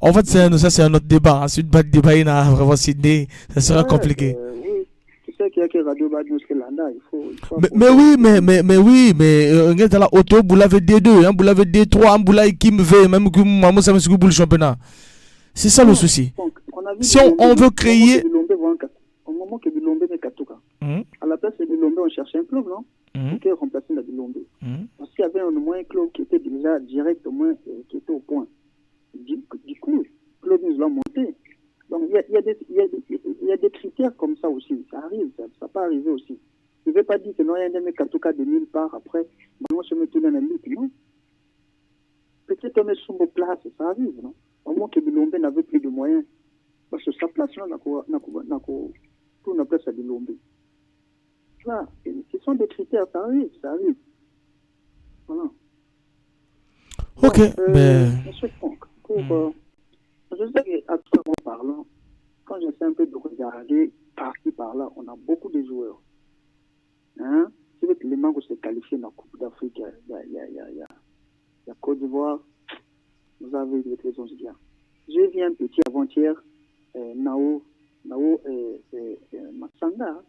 En fait, ça c'est un autre débat. Ensuite, le débat il a vraiment Sydney, ça sera compliqué. Oui, tu sais qu'il y a que Radio Badnos Kelanda, il faut. Mais oui, regarde là, auto, vous l'avez D2, vous l'avez D3, vous l'avez Kim V, même que Mamou ça me suit le championnat. C'est ça le souci. Si on veut créer. Au moment que Bilombe n'est Katuka, à la place de Bilombe, on cherchait un club, non? Qui est remplacé la Bilombe. Parce qu'il y avait au moins un club qui était déjà direct, au moins, qui était au point. Du coup, le club nous l'a monté. Donc, il y a des critères comme ça aussi. Ça arrive, ça peut arriver aussi. Je ne vais pas dire que non, il y a un Katuka de nulle part après. Maintenant, je me tourne dans la lutte, non? Peut-être on est sur nos places, ça arrive, non? Au moins que Bilombe n'avait plus de moyens. Parce que sa place, là, pour une place à Bilombe. Là, ce sont des critères, ça arrive. Voilà. Ok, Monsieur Franck, je sais qu'actuellement parlant, quand j'essaie un peu de regarder par-ci, par-là, on a beaucoup de joueurs. Hein? C'est vrai que les Mangos se qualifient dans la Coupe d'Afrique, il y a Côte d'Ivoire, vous avez des raisons de dire. J'ai vu un petit avant-hier, Nao Massanga,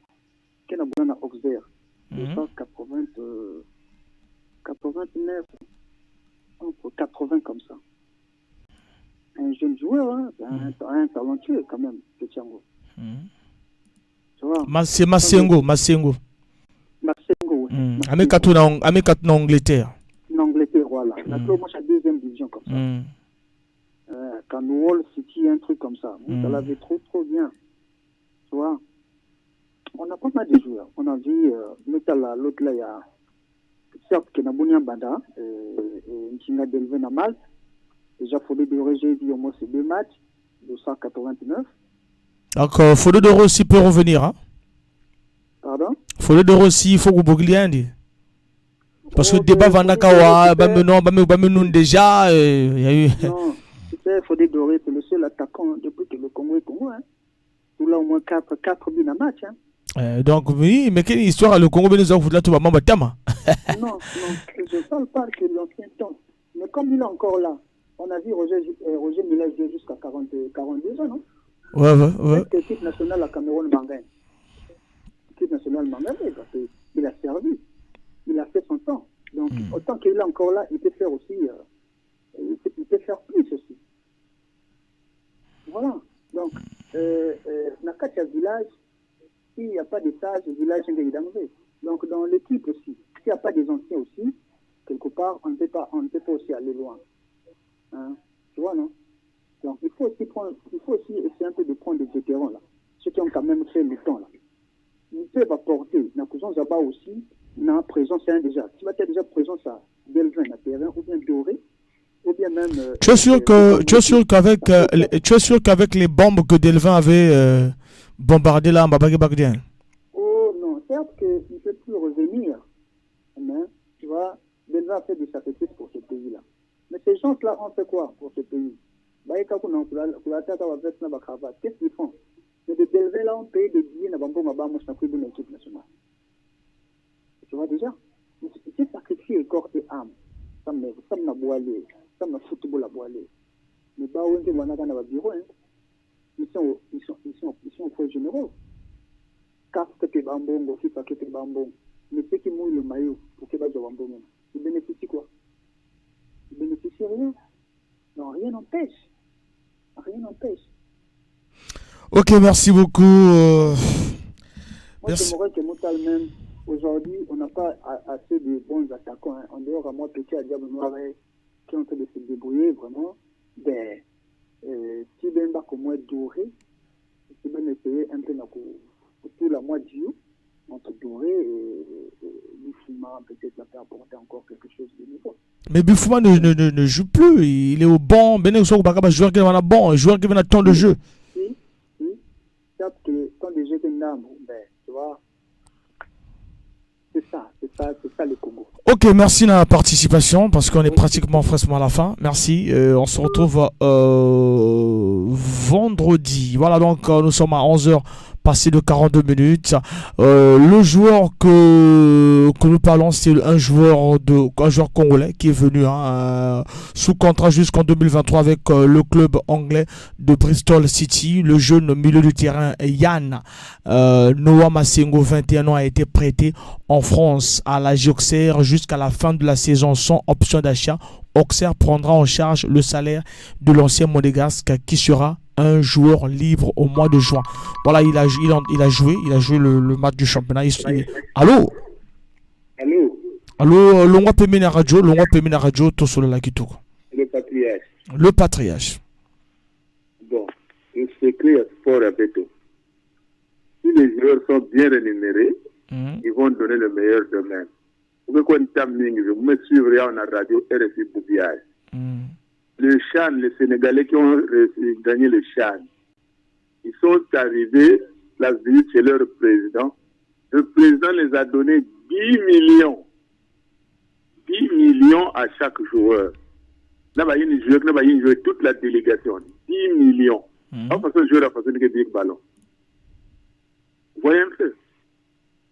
qui est à Auxerre, 89, entre 80 comme ça. Un jeune joueur, hein, un talentueux quand même, Petiango. Tu vois? C'est Massengo. Massengo, oui. Amekatou en Angleterre. En Angleterre, voilà. La club, moi, c'est la deuxième division comme ça. Quand Wall City, un truc comme ça. Ça l'avait trop bien. Tu vois? On a pas mal de joueurs. On a vu, l'autre là, il y a certes Kenabunia Banda, Ntinga Delven à Malte. Déjà, Fodé de Ré, j'ai vu au moins ces 2 matchs, 289. Donc, Fodé de Rossi peut revenir, hein? Pardon? Fodé de Rossi, il faut que vous bougliez. Parce que le débat Vandakawa, déjà, il y a eu. Non, tu sais, Fodé Doré, c'est le seul attaquant depuis que le Congo est Congo, hein? Tout là, au moins 4 buts à match, hein? Donc, oui, mais quelle histoire le Congo nous a foutu là tout le monde Batama. Non, je ne parle pas que l'ancien temps. Mais comme il est encore là, on a vu Roger Mila jouer jusqu'à 42 ans, non? Ouais. L'équipe nationale à Cameroun Mangaine. L'équipe nationale Mangaine, il a servi. Il a fait son temps. Donc, autant qu'il est encore là, il peut faire aussi. Il peut faire plus aussi. Voilà. Donc, Nakatia Village, s'il n'y a pas de sage, le village est d'arriver. Donc, dans l'équipe aussi, s'il n'y a pas des anciens aussi, quelque part, on ne peut pas aussi aller loin. Hein? Tu vois, non? Donc, il faut aussi essayer un peu de prendre des vétérans, là. Ceux qui ont quand même fait le temps, là. Ils peuvent apporter. Dans la Zaba aussi, dans présence, c'est un déjà. Tu vas être déjà présence à Delvin, à terrain, ou bien Doré, ou bien même. Tu es sûr qu'avec les bombes que Delvin avait bombardées là, Mbabake Bagdien? Oh non, certes qu'il ne peut plus revenir. Mais vois, Belva a fait des sacrifices pour ce pays-là. Mais ces gens-là ont fait quoi pour ce pays? Qu'est-ce qu'ils font? Mais de Belva là ont payé des billets dans une équipe nationale. Tu vois déjà? Ils sacrifié corps et âme. Ça m'a boilé, ça m'a football à boiler. Mais pas où on a dans le bureau, ils sont très généraux. Casque que bambon, FIFA que bambon. Mais ceux qui mouillent le maillot pour que bambon, ils bénéficient quoi? Ils bénéficient rien. Non, rien n'empêche. Rien n'empêche. Ok, merci beaucoup. Moi, Merci. j'aimerais que Moutal même, aujourd'hui, on n'a pas assez de bons attaquants. Hein. En dehors à moi, Petit à Diable Noir, qui est en train de se débrouiller vraiment. Ben, si Ben va comme moi doré, si Ben essayer un peu tout la moitié Dieu, entre doré et Bifuma, peut-être ça peut apporter encore quelque chose de nouveau. Mais Bifuma ne joue plus. Il est au banc. Bené Ousou Bakaba, joueur qui va bon, joueur qui va à temps de jeu. Si, certes que quand déjà t'es un arbre, ben, tu vois, c'est ça le Congo. Ok, merci de la participation parce qu'on est pratiquement fraîchement à la fin. Merci. On se retrouve vendredi. Voilà, donc nous sommes à 11h passé de 42 minutes. Le joueur que nous parlons, c'est un joueur congolais qui est venu sous contrat jusqu'en 2023 avec le club anglais de Bristol City. Le jeune milieu du terrain Yann Noah Massengo, 21 ans, a été prêté en France à la Auxerre jusqu'à la fin de la saison sans option d'achat. Auxerre prendra en charge le salaire de l'ancien monégasque qui sera un joueur libre au mois de juin. Voilà, il a joué le match du championnat. Allô? Allô, Longwa Pemina Radio, Tosolo Lakitoko. Le patriarche. Bon, le secret est sport à béton. Si les joueurs sont bien rémunérés, ils vont donner le meilleur d'eux-mêmes. Vous me suivre en radio RFI Boubiage. Le Chan, les Sénégalais qui ont gagné le Chan, ils sont arrivés, la visite chez leur président. Le président les a donné 10 millions. 10 millions à chaque joueur. Là, il y a une joueur, toute la délégation. 10 millions. En façon, joueur a façon de gagner le ballon. Vous voyez un peu?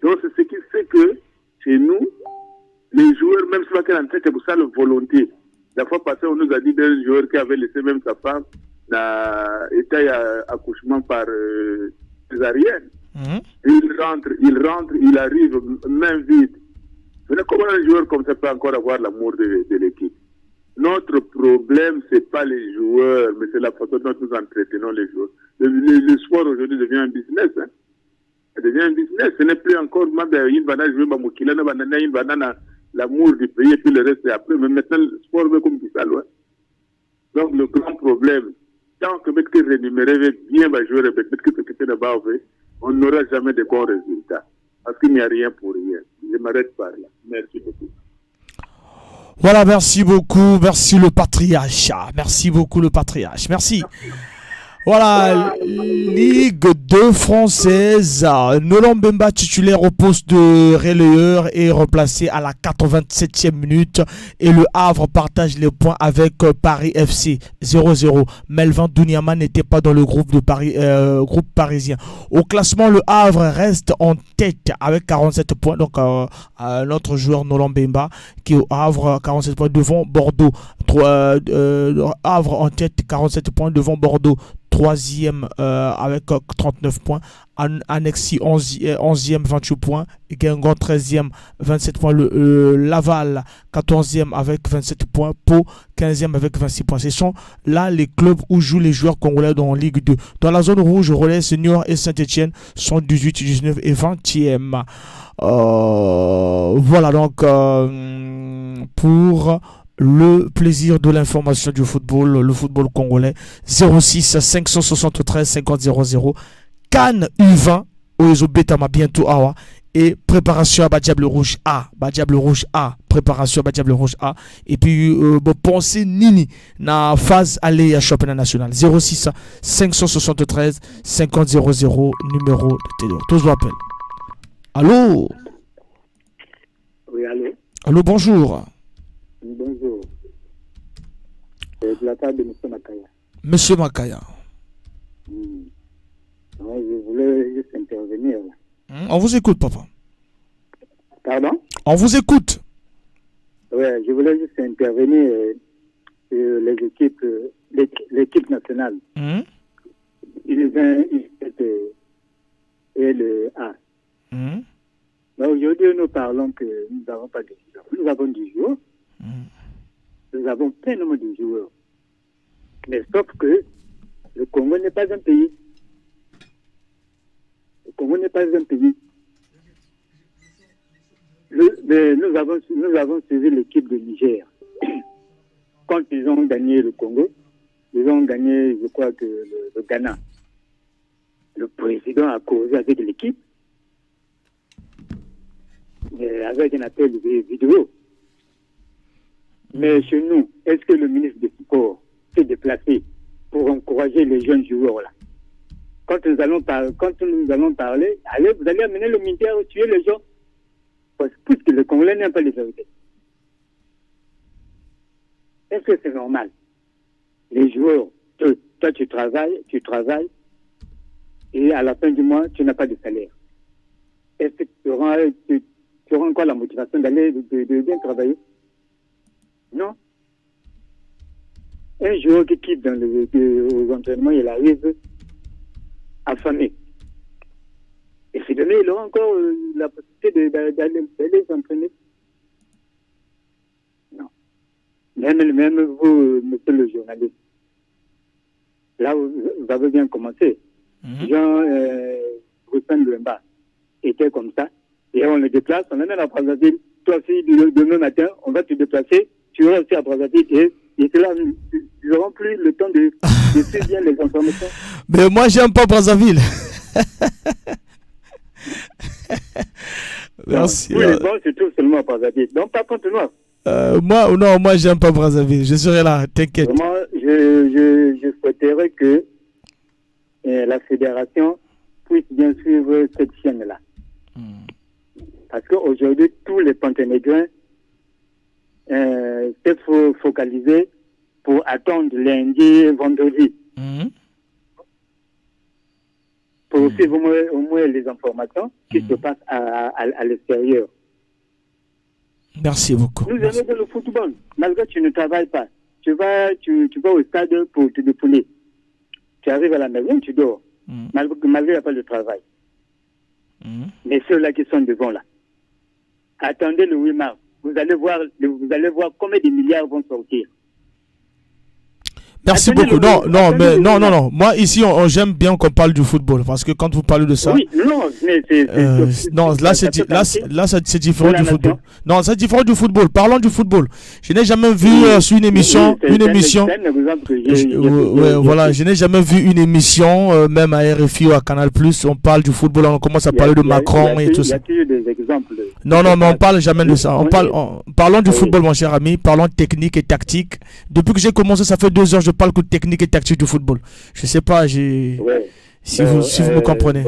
Donc, c'est ce qui fait que, chez nous, les joueurs, même si c'est pour ça la volonté. La fois passée, on nous a dit d'un joueur qui avait laissé même sa femme était accouchement par césarienne. Il rentre, il arrive, main vide. Comment un joueur comme ça peut encore avoir l'amour de l'équipe? Notre problème, c'est pas les joueurs, mais c'est la façon dont nous entretenons les joueurs. Le sport aujourd'hui devient un business. Hein. Ça devient un business. Ce n'est plus encore l'amour du pays et puis le reste c'est après. Mais maintenant, le sport est comme ça, loin. Donc, le grand problème, tant que tu rémunéré bien jouer, on n'aura jamais de bons résultats. Parce qu'il n'y a rien pour rien. Je m'arrête par là. Merci beaucoup. Voilà, merci beaucoup. Merci le patriarche. Merci beaucoup le patriarche. Merci. Voilà, Ligue 2 française. Nolan Bemba, titulaire au poste de relayeur, est remplacé à la 87e minute. Et le Havre partage les points avec Paris FC 0-0. Melvin Douniama n'était pas dans le groupe de Paris, groupe parisien. Au classement, le Havre reste en tête avec 47 points. Donc, notre joueur Nolan Bemba qui est au Havre, 47 points devant Bordeaux. Havre en tête, 47 points devant Bordeaux. 3e avec 39 points. Annecy 11e 28 points. Guingamp 13e 27 points. Laval 14e avec 27 points. Pau 15e avec 26 points. Ce sont là les clubs où jouent les joueurs congolais dans la Ligue 2. Dans la zone rouge, Relais, Senior et Saint-Etienne sont 18, 19 et 20e. Voilà donc pour le plaisir de l'information du football, le football congolais. 06 573 50 00. Cannes U20 Oezo Betama bientôt awa et préparation à Badiable Rouge A, préparation à Badiable Rouge A et puis pensez Nini na phase aller à championnat national. 06 573 50 00 numéro de téléphone. Tous vous appellent. Allô? Oui, allô? Allô, bonjour. Bonjour. C'est de la part de M. Makaya. Monsieur Makaya. Je voulais juste intervenir. On vous écoute, papa. Pardon? On vous écoute. Oui, je voulais juste intervenir sur les équipes, l'équipe nationale. U20, U7 et le A. Mais aujourd'hui, nous parlons que nous n'avons pas de joueurs. Nous avons des joueurs. Nous avons pleinement de joueurs. Mais sauf que le Congo n'est pas un pays. Le Congo n'est pas un pays. Nous avons suivi l'équipe de Niger. Quand ils ont gagné le Congo, ils ont gagné, je crois, que le Ghana. Le président a causé avec l'équipe, avec un appel vidéo. Mais chez nous, est-ce que le ministre des Sports s'est déplacé pour encourager les jeunes joueurs là? Quand nous allons parler, allez, vous allez amener le militaire à tuer les gens. Parce que le Congolais n'aime pas les vérités. Est-ce que c'est normal? Les joueurs, toi tu travailles, et à la fin du mois, tu n'as pas de salaire. Est-ce que tu auras encore la motivation d'aller de bien travailler? Non. Un joueur qui quitte aux entraînements, il arrive affamé. Et finalement, il aura encore la possibilité d'aller s'entraîner. Non. Même vous, monsieur le journaliste, là, vous avez bien commencé. Jean Roussin Lemba était comme ça. Et on le déplace, on amène à Brazzaville. Toi aussi, demain matin, on va te déplacer. Tu vas aussi à Brazzaville. Et c'est là, ils n'auront plus le temps de suivre bien les informations. Mais moi, j'aime pas Brazzaville. Merci. Tous les bons se trouvent seulement à Brazzaville. Donc, pas contre nous. Moi, j'aime pas Brazzaville. Je serai là, t'inquiète. Vraiment, je souhaiterais que la fédération puisse bien suivre cette chaîne-là. Parce qu'aujourd'hui, tous les Panténégrins s'est focalisé pour attendre lundi, vendredi. Pour suivre au moins les informations qui se passent à l'extérieur. Merci beaucoup. Nous aimons le football. Malgré que tu ne travailles pas, tu vas au stade pour te dépouler. Tu arrives à la maison, tu dors. Malgré qu'il n'y a pas de travail. Mais ceux-là qui sont devant là, attendez le 8 mars. Vous allez voir combien de milliards vont sortir. Merci beaucoup. Non. Moi, ici, j'aime bien qu'on parle du football. Parce que quand vous parlez de ça. Oui, non, là, c'est différent du football. Non, c'est différent du football. Parlons du football. Je n'ai jamais vu sur une émission. Voilà, je n'ai jamais vu une émission, même à RFI ou à Canal+. On parle du football, on commence à parler de Macron et tout ça. Il y a des exemples. Non, mais on parle jamais de ça. Parlons du football, mon cher ami. Parlons technique et tactique. Depuis que j'ai commencé, ça fait 2 heures, je parle que de technique et tactique du football. Je sais pas, si vous me comprenez.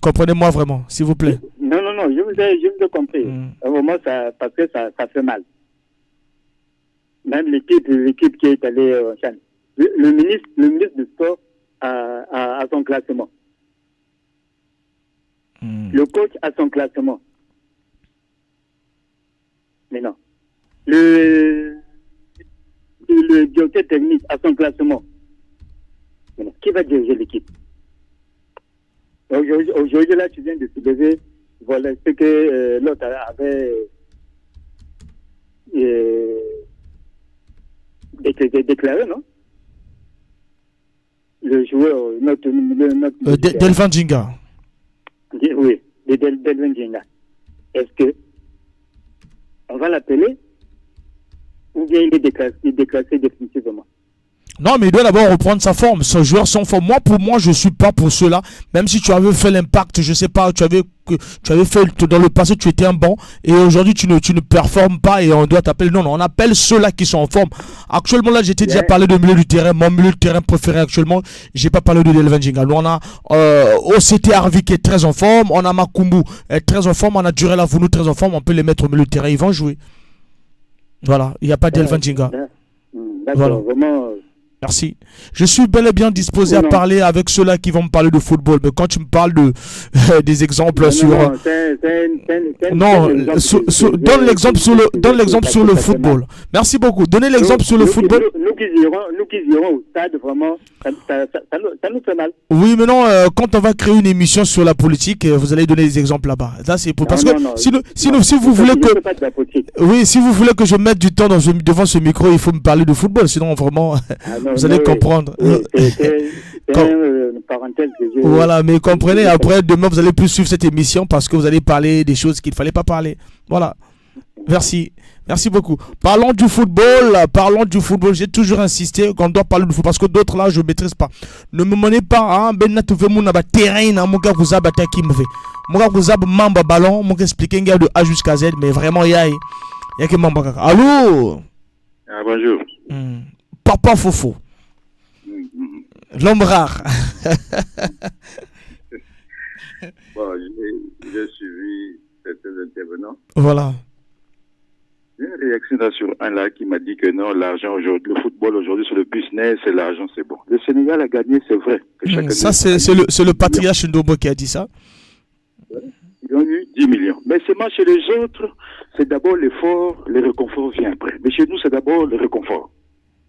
Comprenez-moi vraiment, s'il vous plaît. Non, je vous ai compris. Au moment, parce que ça fait mal. Même l'équipe qui est allée en Chine. Le ministre du sport a son classement. Le coach a son classement. Mais non. Le directeur technique a son classement. Mais non. Qui va diriger l'équipe? Aujourd'hui, là, tu viens de te lever. Voilà ce que l'autre avait déclaré, non? Le joueur, notre Delvin Djinga. Oui, Delvin Djinga. Est-ce que on va l'appeler ou bien il est déclassé définitivement? Non, mais il doit d'abord reprendre sa forme. Ce joueur sans forme. Pour moi, je suis pas pour cela. Même si tu avais fait l'impact, je sais pas, tu avais fait dans le passé, tu étais un bon, et aujourd'hui tu ne performes pas et on doit t'appeler. Non, on appelle ceux-là qui sont en forme. Actuellement, là, j'étais déjà parlé de milieu du terrain. Mon milieu de terrain préféré actuellement, j'ai pas parlé de Delvin Jinga. Nous, on a OCT Harvey qui est très en forme. On a Makumbu très en forme. On a Durela Vounou très en forme. On peut les mettre au milieu de terrain. Ils vont jouer. Voilà. Il n'y a pas Delvin Jinga. D'accord, vraiment. Merci. Je suis bel et bien disposé à parler avec ceux-là qui vont me parler de football. Mais quand tu me parles des exemples sur... donne l'exemple sur le football. Merci beaucoup. Donnez l'exemple sur le football. Nous qui irons au stade, vraiment, ça nous fait mal. Oui, mais non, quand on va créer une émission sur la politique, vous allez donner des exemples là-bas. Là, c'est parce que si vous voulez que... Oui, si vous voulez que je mette du temps devant ce micro, il faut me parler de football. Sinon, vraiment... Vous allez comprendre. C'est une parenthèse que j'ai... Voilà, mais comprenez, après, demain, vous allez plus suivre cette émission parce que vous allez parler des choses qu'il ne fallait pas parler. Voilà. Merci. Merci beaucoup. Parlons du football. J'ai toujours insisté qu'on doit parler du football parce que d'autres là, je ne maîtrise pas. Ne me menez pas, ben na tuve mon aba terrain na mon gars vous a battu qui me fait. Mon gars vous a mamba ballon, mon gars expliquer un gars de A jusqu'à Z, mais vraiment il y a que mamba kaka. Allô? Ah, bonjour. Papa Fofo. L'homme rare. Bon, j'ai suivi certains intervenants. Voilà. J'ai une réaction là sur un là qui m'a dit que non, l'argent aujourd'hui, le football aujourd'hui, c'est le business, c'est l'argent, c'est bon. Le Sénégal a gagné, c'est vrai. Ça, c'est le patriarche Ndobo qui a dit ça. Ils ont eu 10 millions. Mais seulement chez les autres, c'est d'abord l'effort, le réconfort vient après. Mais chez nous, c'est d'abord le réconfort.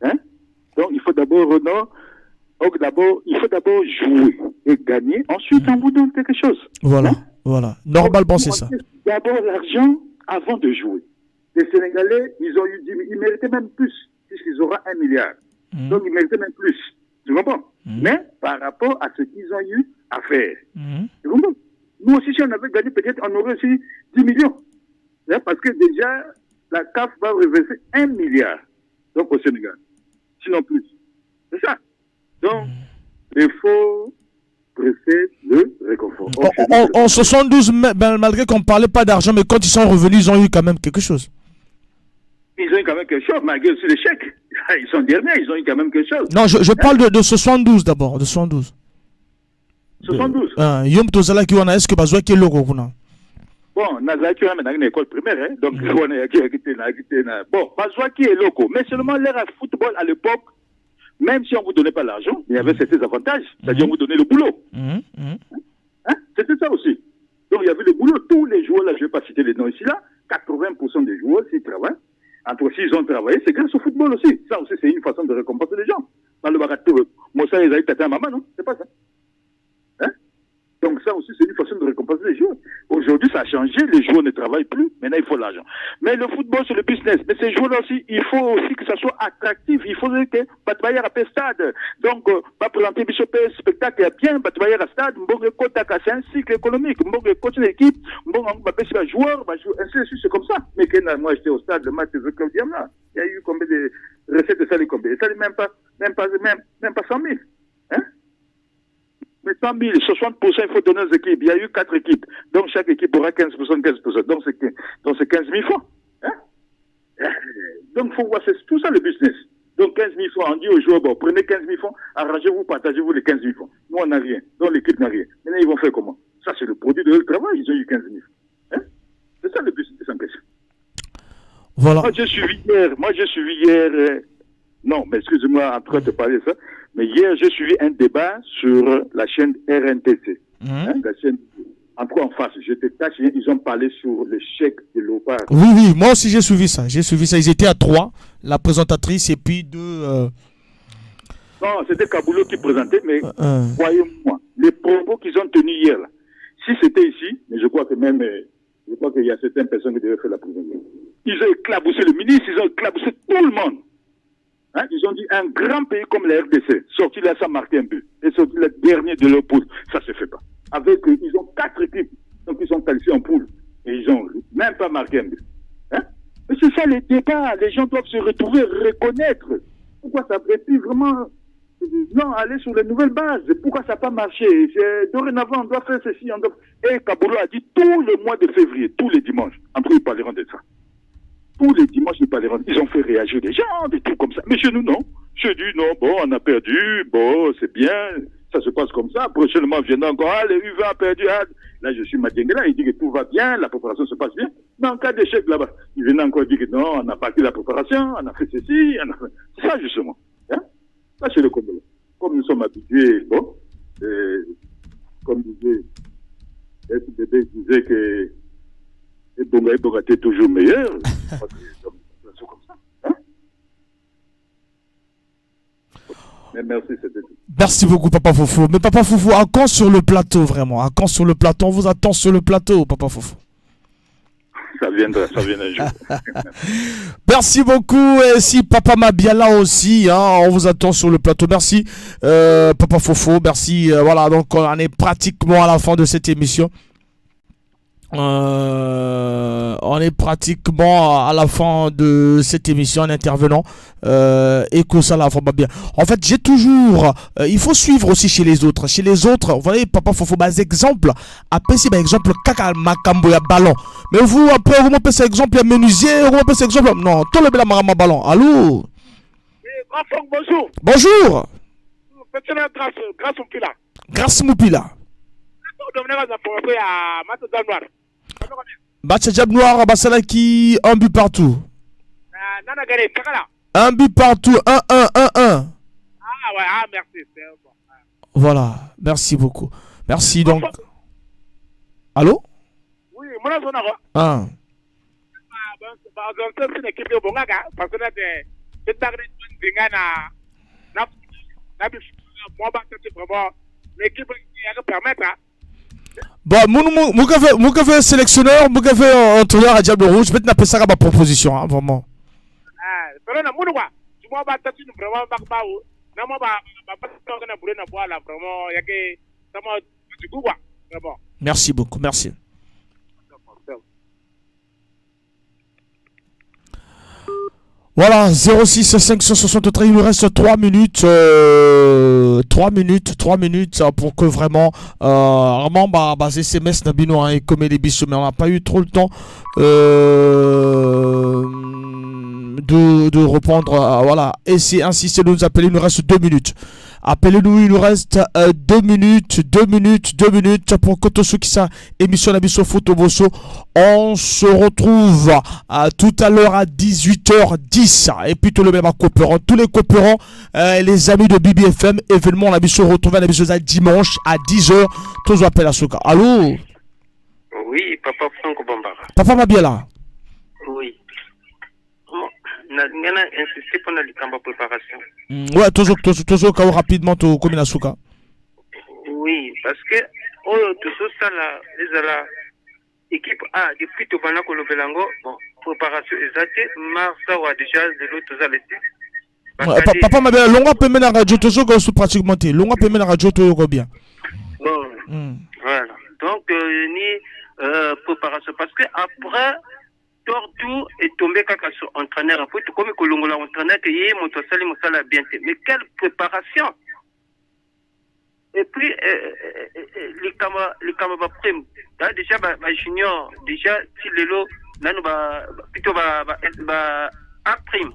Hein? Donc, il faut d'abord jouer et gagner. Ensuite, on vous donne quelque chose. Voilà, voilà. Normalement, c'est ça. D'abord l'argent avant de jouer. Les Sénégalais, ils ont eu 10 millions. Ils méritaient même plus, puisqu'ils auront 1 milliard. Donc, ils méritaient même plus. Tu comprends? Mais par rapport à ce qu'ils ont eu à faire. Tu comprends? Nous aussi, si on avait gagné, peut-être on aurait aussi 10 millions. Hein? Parce que déjà, la CAF va reverser 1 milliard. Donc, au Sénégal. Sinon plus. C'est ça. Donc, il faut précéder le réconfort. En 72, malgré qu'on ne parlait pas d'argent, mais quand ils sont revenus, ils ont eu quand même quelque chose. Ils ont eu quand même quelque chose, malgré aussi l'échec. Ils sont derniers, ils ont eu quand même quelque chose. Non, je parle de 72 d'abord, de 72. 72. Yom Tozala qui est-ce que Bazoua qui est logo kuna. Bon, Nazaki a une école primaire, hein? Donc on est bon, Bazoua qui est loco, mais seulement l'air à football à l'époque, même si on vous donnait pas l'argent, il y avait certains avantages, c'est-à-dire on vous donnait le boulot. Hein? C'était ça aussi. Donc il y avait le boulot, tous les joueurs là, je vais pas citer les noms ici là, 80% des joueurs s'ils travaillent. Entre s'ils ont travaillé, c'est grâce au football aussi. Ça aussi, c'est une façon de récompenser les gens. Dans le barato, Moussa, ils avaient tâté à maman, non? C'est pas ça. Hein? Donc ça aussi, c'est une façon de récompenser les joueurs. Aujourd'hui, ça a changé, les joueurs ne travaillent plus, maintenant il faut l'argent. Mais le football, c'est le business. Mais ces joueurs-là aussi, il faut aussi que ça soit attractif. Il faut que Batbayer à stade. Donc, va présenter Bishop spectacle bien, Batbayer à stade, Mbonge Kotaka, c'est un cycle économique. Mbonge coach une équipe, Mbonge Babé un joueur, ainsi de suite, c'est comme ça. Mais quand moi j'étais au stade, le match de Club Diamant, il y a eu combien de recettes de ça, combien? Ça, même pas 100 000. Hein? Mais 100 000, 60%, il faut donner aux équipes. Il y a eu 4 équipes. Donc, chaque équipe aura 15%. Donc, c'est 15 000 francs. Hein? Donc, il faut voir, c'est tout ça le business. Donc, 15 000 francs, on dit aux joueurs, bon, prenez 15 000 francs, arrangez-vous, partagez-vous les 15 000 francs. Nous, on n'a rien. Donc, l'équipe n'a rien. Maintenant, ils vont faire comment? Ça, c'est le produit de leur travail. Ils ont eu 15 000 francs. Hein? C'est ça le business en question. Voilà. Moi, j'ai suivi hier, non, mais excusez-moi, en train de parler de ça. Mais hier, j'ai suivi un débat sur la chaîne RNTC. La chaîne, en quoi en face, j'étais taché, ils ont parlé sur le chèque de l'OPAR. Oui, moi aussi j'ai suivi ça. Ils étaient à 3, la présentatrice et puis 2. Non, c'était Kaboulou qui présentait, mais croyez-moi, les propos qu'ils ont tenus hier, là, si c'était ici, mais je crois que même, je crois qu'il y a certaines personnes qui devaient faire la présentation. Ils ont éclaboussé le ministre, ils ont éclaboussé tout le monde. Hein, ils ont dit un grand pays comme la RDC, sorti là, ça marquait un but. Et sorti le dernier de leur poule. Ça se fait pas. Avec eux, ils ont 4 équipes. Donc ils sont qualifiés en poule. Et ils ont même pas marqué un but. Hein? Mais c'est ça les débats. Les gens doivent se retrouver, reconnaître. pourquoi ça... Et puis vraiment, non, aller sur les nouvelles bases. Pourquoi ça n'a pas marché? Dorénavant, on doit faire ceci. Et Kaboulou a dit tout le mois de février, tous les dimanches, après ils parleront de ça. Tous les dimanches, ils parleront. Ils ont fait réagir des gens, des trucs comme ça. Mais chez nous, non. Chez nous, non, bon, on a perdu, bon, c'est bien, ça se passe comme ça. Prochainement, viendra encore, le UV a perdu. Là, je suis Madiengela, il dit que tout va bien, la préparation se passe bien. Mais en cas d'échec là-bas, il vient encore dire que non, on n'a pas fait la préparation, on a fait ceci, on a fait... C'est ça, justement. Hein? Ça, c'est le Congolais. Comme nous sommes habitués, bon, comme disait, SBB disait que les Bonga étaient toujours meilleurs. Comme ça. Hein? Mais merci, c'était tout. Merci beaucoup, Papa Foufou. Mais Papa Foufou, à quand sur le plateau, vraiment? À quand sur le plateau? On vous attend sur le plateau, Papa Foufou. Ça viendra un jour. Merci beaucoup. Et si Papa Mabiala aussi, hein, on vous attend sur le plateau. Merci, Papa Foufou. Merci. Voilà, donc on est pratiquement à la fin de cette émission. On est pratiquement à la fin de cette émission en intervenant et que ça la va bien. En fait, j'ai toujours il faut suivre aussi chez les autres. Chez les autres, vous voyez, Papa Fofo, exemple. Après, c'est exemple, Kaka Makambo ya ballon. Mais vous, après, vous m'appelez cet exemple, il y a menuisier, vous m'appelez cet exemple. Non, tout le bel ballon. Allô? Bonjour. Bonjour. Grâce Moupila. Grâce Moupila. Match Noir, Bassalaki, un but partout. Un but partout, 1-1, 1-1. Ah ouais, merci. Voilà, merci beaucoup. Merci donc. Allô? Oui, moi je suis là. Bon, mon café sélectionneur, mon café entraîneur à Diable Rouge, je vais te napper ça à ma proposition, hein, vraiment. Merci beaucoup, merci. Voilà, 06 563, il nous reste 3 minutes. 3 minutes pour que vraiment ces SMS Nabino et comme les bichons, mais on n'a pas eu trop le temps de reprendre. Voilà, et c'est insisté de nous appeler, il nous reste 2 minutes. Appelez-nous, il nous reste 2 minutes pour que tous ceux qui sont émission Nabiso Photo Bosso. On se retrouve tout à l'heure à 18h10. Et puis tout le même à coopérant, tous les coopérants, les amis de BBFM, événement Nabiso retrouvé à Nabiso dimanche à 10h. Tous appellent à Souka. Allô? Oui, Papa Franco Bambara. Papa Mabiala. Oui. On a insisté pour la préparation. Ouais, toujours rapidement, comme il a Souka. Oui, parce que tout ça, là, l'équipe A, depuis tout le monde, bon, préparation exacte, Mars a déjà de l'autre, Papa Mabiala, longa peut mener la radio, toujours pratiquement, longa peut mener la radio, toujours bien. Bon, voilà. Donc, ni préparation, parce que après, Tordu est tombé sur entraîneur. Après, tout comme Kolongola entraîneur, qui est mon bien. Mais quelle préparation! Et puis, les camarades prime. Déjà, junior, déjà, si les lots, là, nous, plutôt, A prime.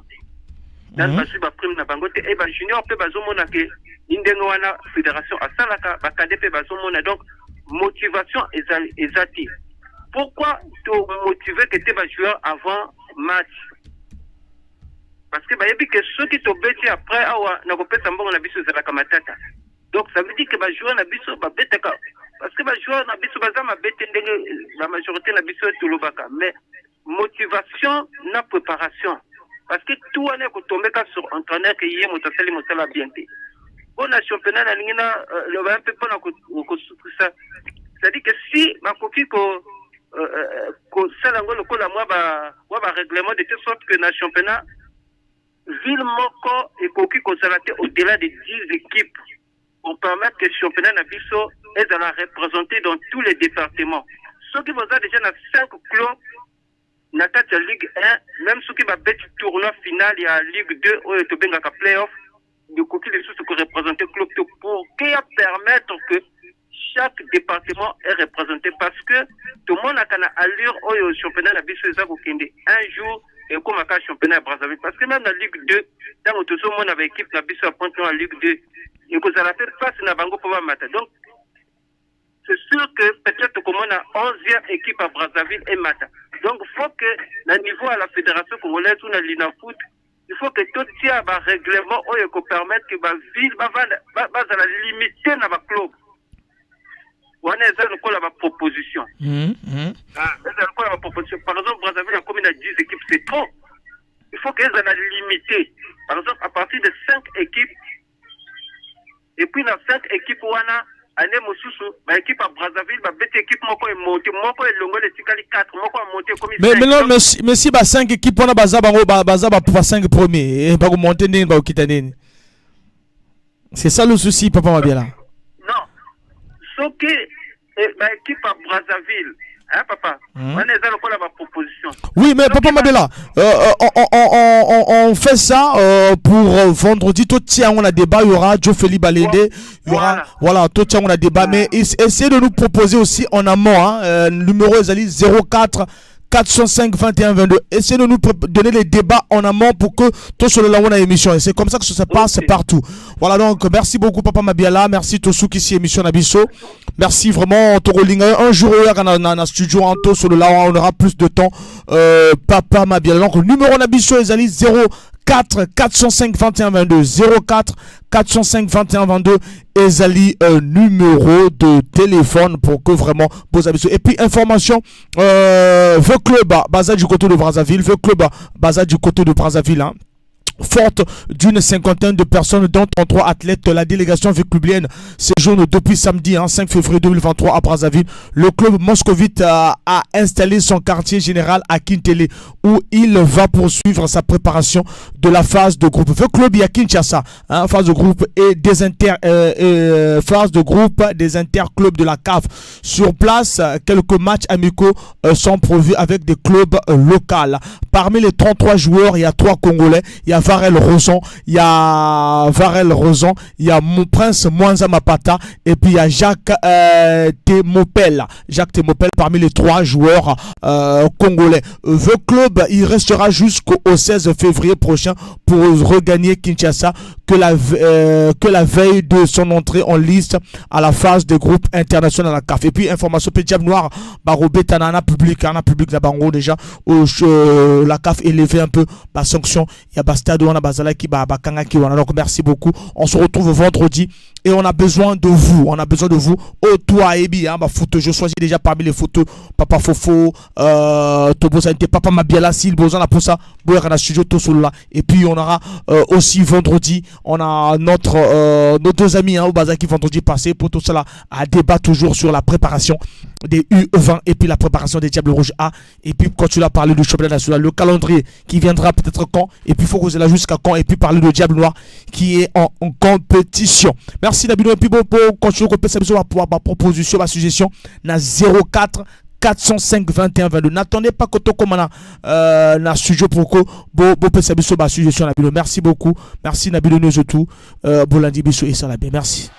Là, nous, prime, na bangote, et junior, peut, bazomona, que, l'indengoana, fédération, à Salaka, KDP, bazomona, donc, motivation exactive. Pourquoi te motiver que tu es joueur avant match? Parce que que ceux qui t'ont bêté après, donc ça veut dire que les joueurs n'ont pas bêté. Parce que les joueurs n'ont pas bêté, la majorité n'a pas bêté. Mais motivation, n'a préparation. Parce que tout le monde est tombé sur entraîneur qui est mon bien. Bon, le championnat, le un peu pour ça. C'est-à-dire que si ma copie règlement de telle sorte que dans le championnat, ville moko et coquille au-delà de 10 équipes pour permettre que le championnat Nabiso est représenter dans tous les départements. Ceux qui vont déjà dans 5 clubs, na kati ya Ligue 1 même ceux qui va bête tournoi final ya Ligue 2 ou to benga playoff de côté les sous que représenter club pour qui permettre que chaque département est représenté parce que tout le monde a une allure au championnat de la Bissau un jour et comme un championnat de Brazzaville parce que même dans la Ligue 2 dans tout le monde avec équipe de la Bissau à la Ligue 2 et que ça va faire face à Bango pour matin donc c'est sûr que peut-être comme on a 11e équipe à Brazzaville et Mata donc il faut que le niveau à la fédération congolaise ou à l'INAFOOT il faut que tout tient un règlement qui permette que la ville va limiter dans le club. On a une proposition. Par exemple, Brazzaville a combien de 10 équipes, c'est trop. Il faut qu'elles soient limitées. Par exemple, à partir de 5 équipes, et puis dans 5 équipes, on a année Mosusu, ma équipe à Brazzaville, ma bête équipe, moi, est montée, moi, est longue, les Tikali 4, moi, est monté comme mais non, mais si, 5 équipes, on a Bazaba pour 5 premiers, et pas monter, c'est ça le souci, Papa Mabiala. Non. Sauf que, ma équipe à Brazzaville, hein, papa, on est dans la proposition. Oui, mais Papa Mabela, on fait ça pour vendredi. Tout tient, on a débat. Il y aura Joe Feli Balende. Il y aura, voilà, tout tient, on a débat. Mais essayez de nous proposer aussi en amont. Hein, numéro Ezali 04 405 21 22. Essayez de nous donner les débats en amont pour que tout sur la émission. Et c'est comme ça que ça se passe partout. Voilà, donc merci beaucoup Papa Mabiala. Merci Tosu qui s'y émission Nabiso. Merci vraiment Torolinga. Un jour dans le studio en tout sur le là on aura plus de temps. Papa Mabiala. Donc le numéro Nabiso Ezali 04 405 21 22 04 405 21 22 Ezali numéro de téléphone pour que vraiment vos habitudes. Et puis information le club basé du côté de Brazzaville, le club basé du côté de Brazzaville hein. Forte d'une cinquantaine de personnes dont 33 athlètes, la délégation véclublienne séjourne depuis samedi 5 février 2023 à Brazzaville. Le club moscovite a installé son quartier général à Kintele où il va poursuivre sa préparation de la phase de groupe. Le club à Kinshasa, phase de groupe et des phase de groupe des interclubs de la CAF. Sur place, quelques matchs amicaux sont prévus avec des clubs locaux. Parmi les 33 joueurs, il y a 3 Congolais. Il y a Varel Roson, il y a mon prince Mwanza Mapata et puis il y a Jacques Temopel. Jacques Temopel parmi les 3 joueurs congolais. Le club, il restera jusqu'au 16 février prochain pour regagner Kinshasa que la veille de son entrée en liste à la phase de groupe international à la CAF. Et puis information Pédiab Noir, Barobé Tanana public la Bango déjà la CAF élevé un peu la sanction. Il y a Bastade on a Bazala qui donc merci beaucoup. On se retrouve vendredi et on a besoin de vous. Oh toi Ebi foot je choisis déjà parmi les photos Papa Fofo Tobo Santé Papa Mabiala s'il besoin là pour ça boire studio tout là. Et puis on aura aussi vendredi on a nos 2 amis au Bazar qui vendredi passé pour tout cela à débat toujours sur la préparation des U20 et puis la préparation des Diables Rouges A et puis quand tu l'as parlé du championnat national le calendrier qui viendra peut-être quand et puis il faut causer là jusqu'à quand et puis parler de Diable Noir qui est en compétition. Merci Nabino et puis pour continuer ma proposition ma suggestion na 04 405 21 22. N'attendez pas que tu commences na studio pour que ma suggestion Nabino. Merci beaucoup. Merci Nabino nous tout. Bolandi Bissou et Salabé. Merci.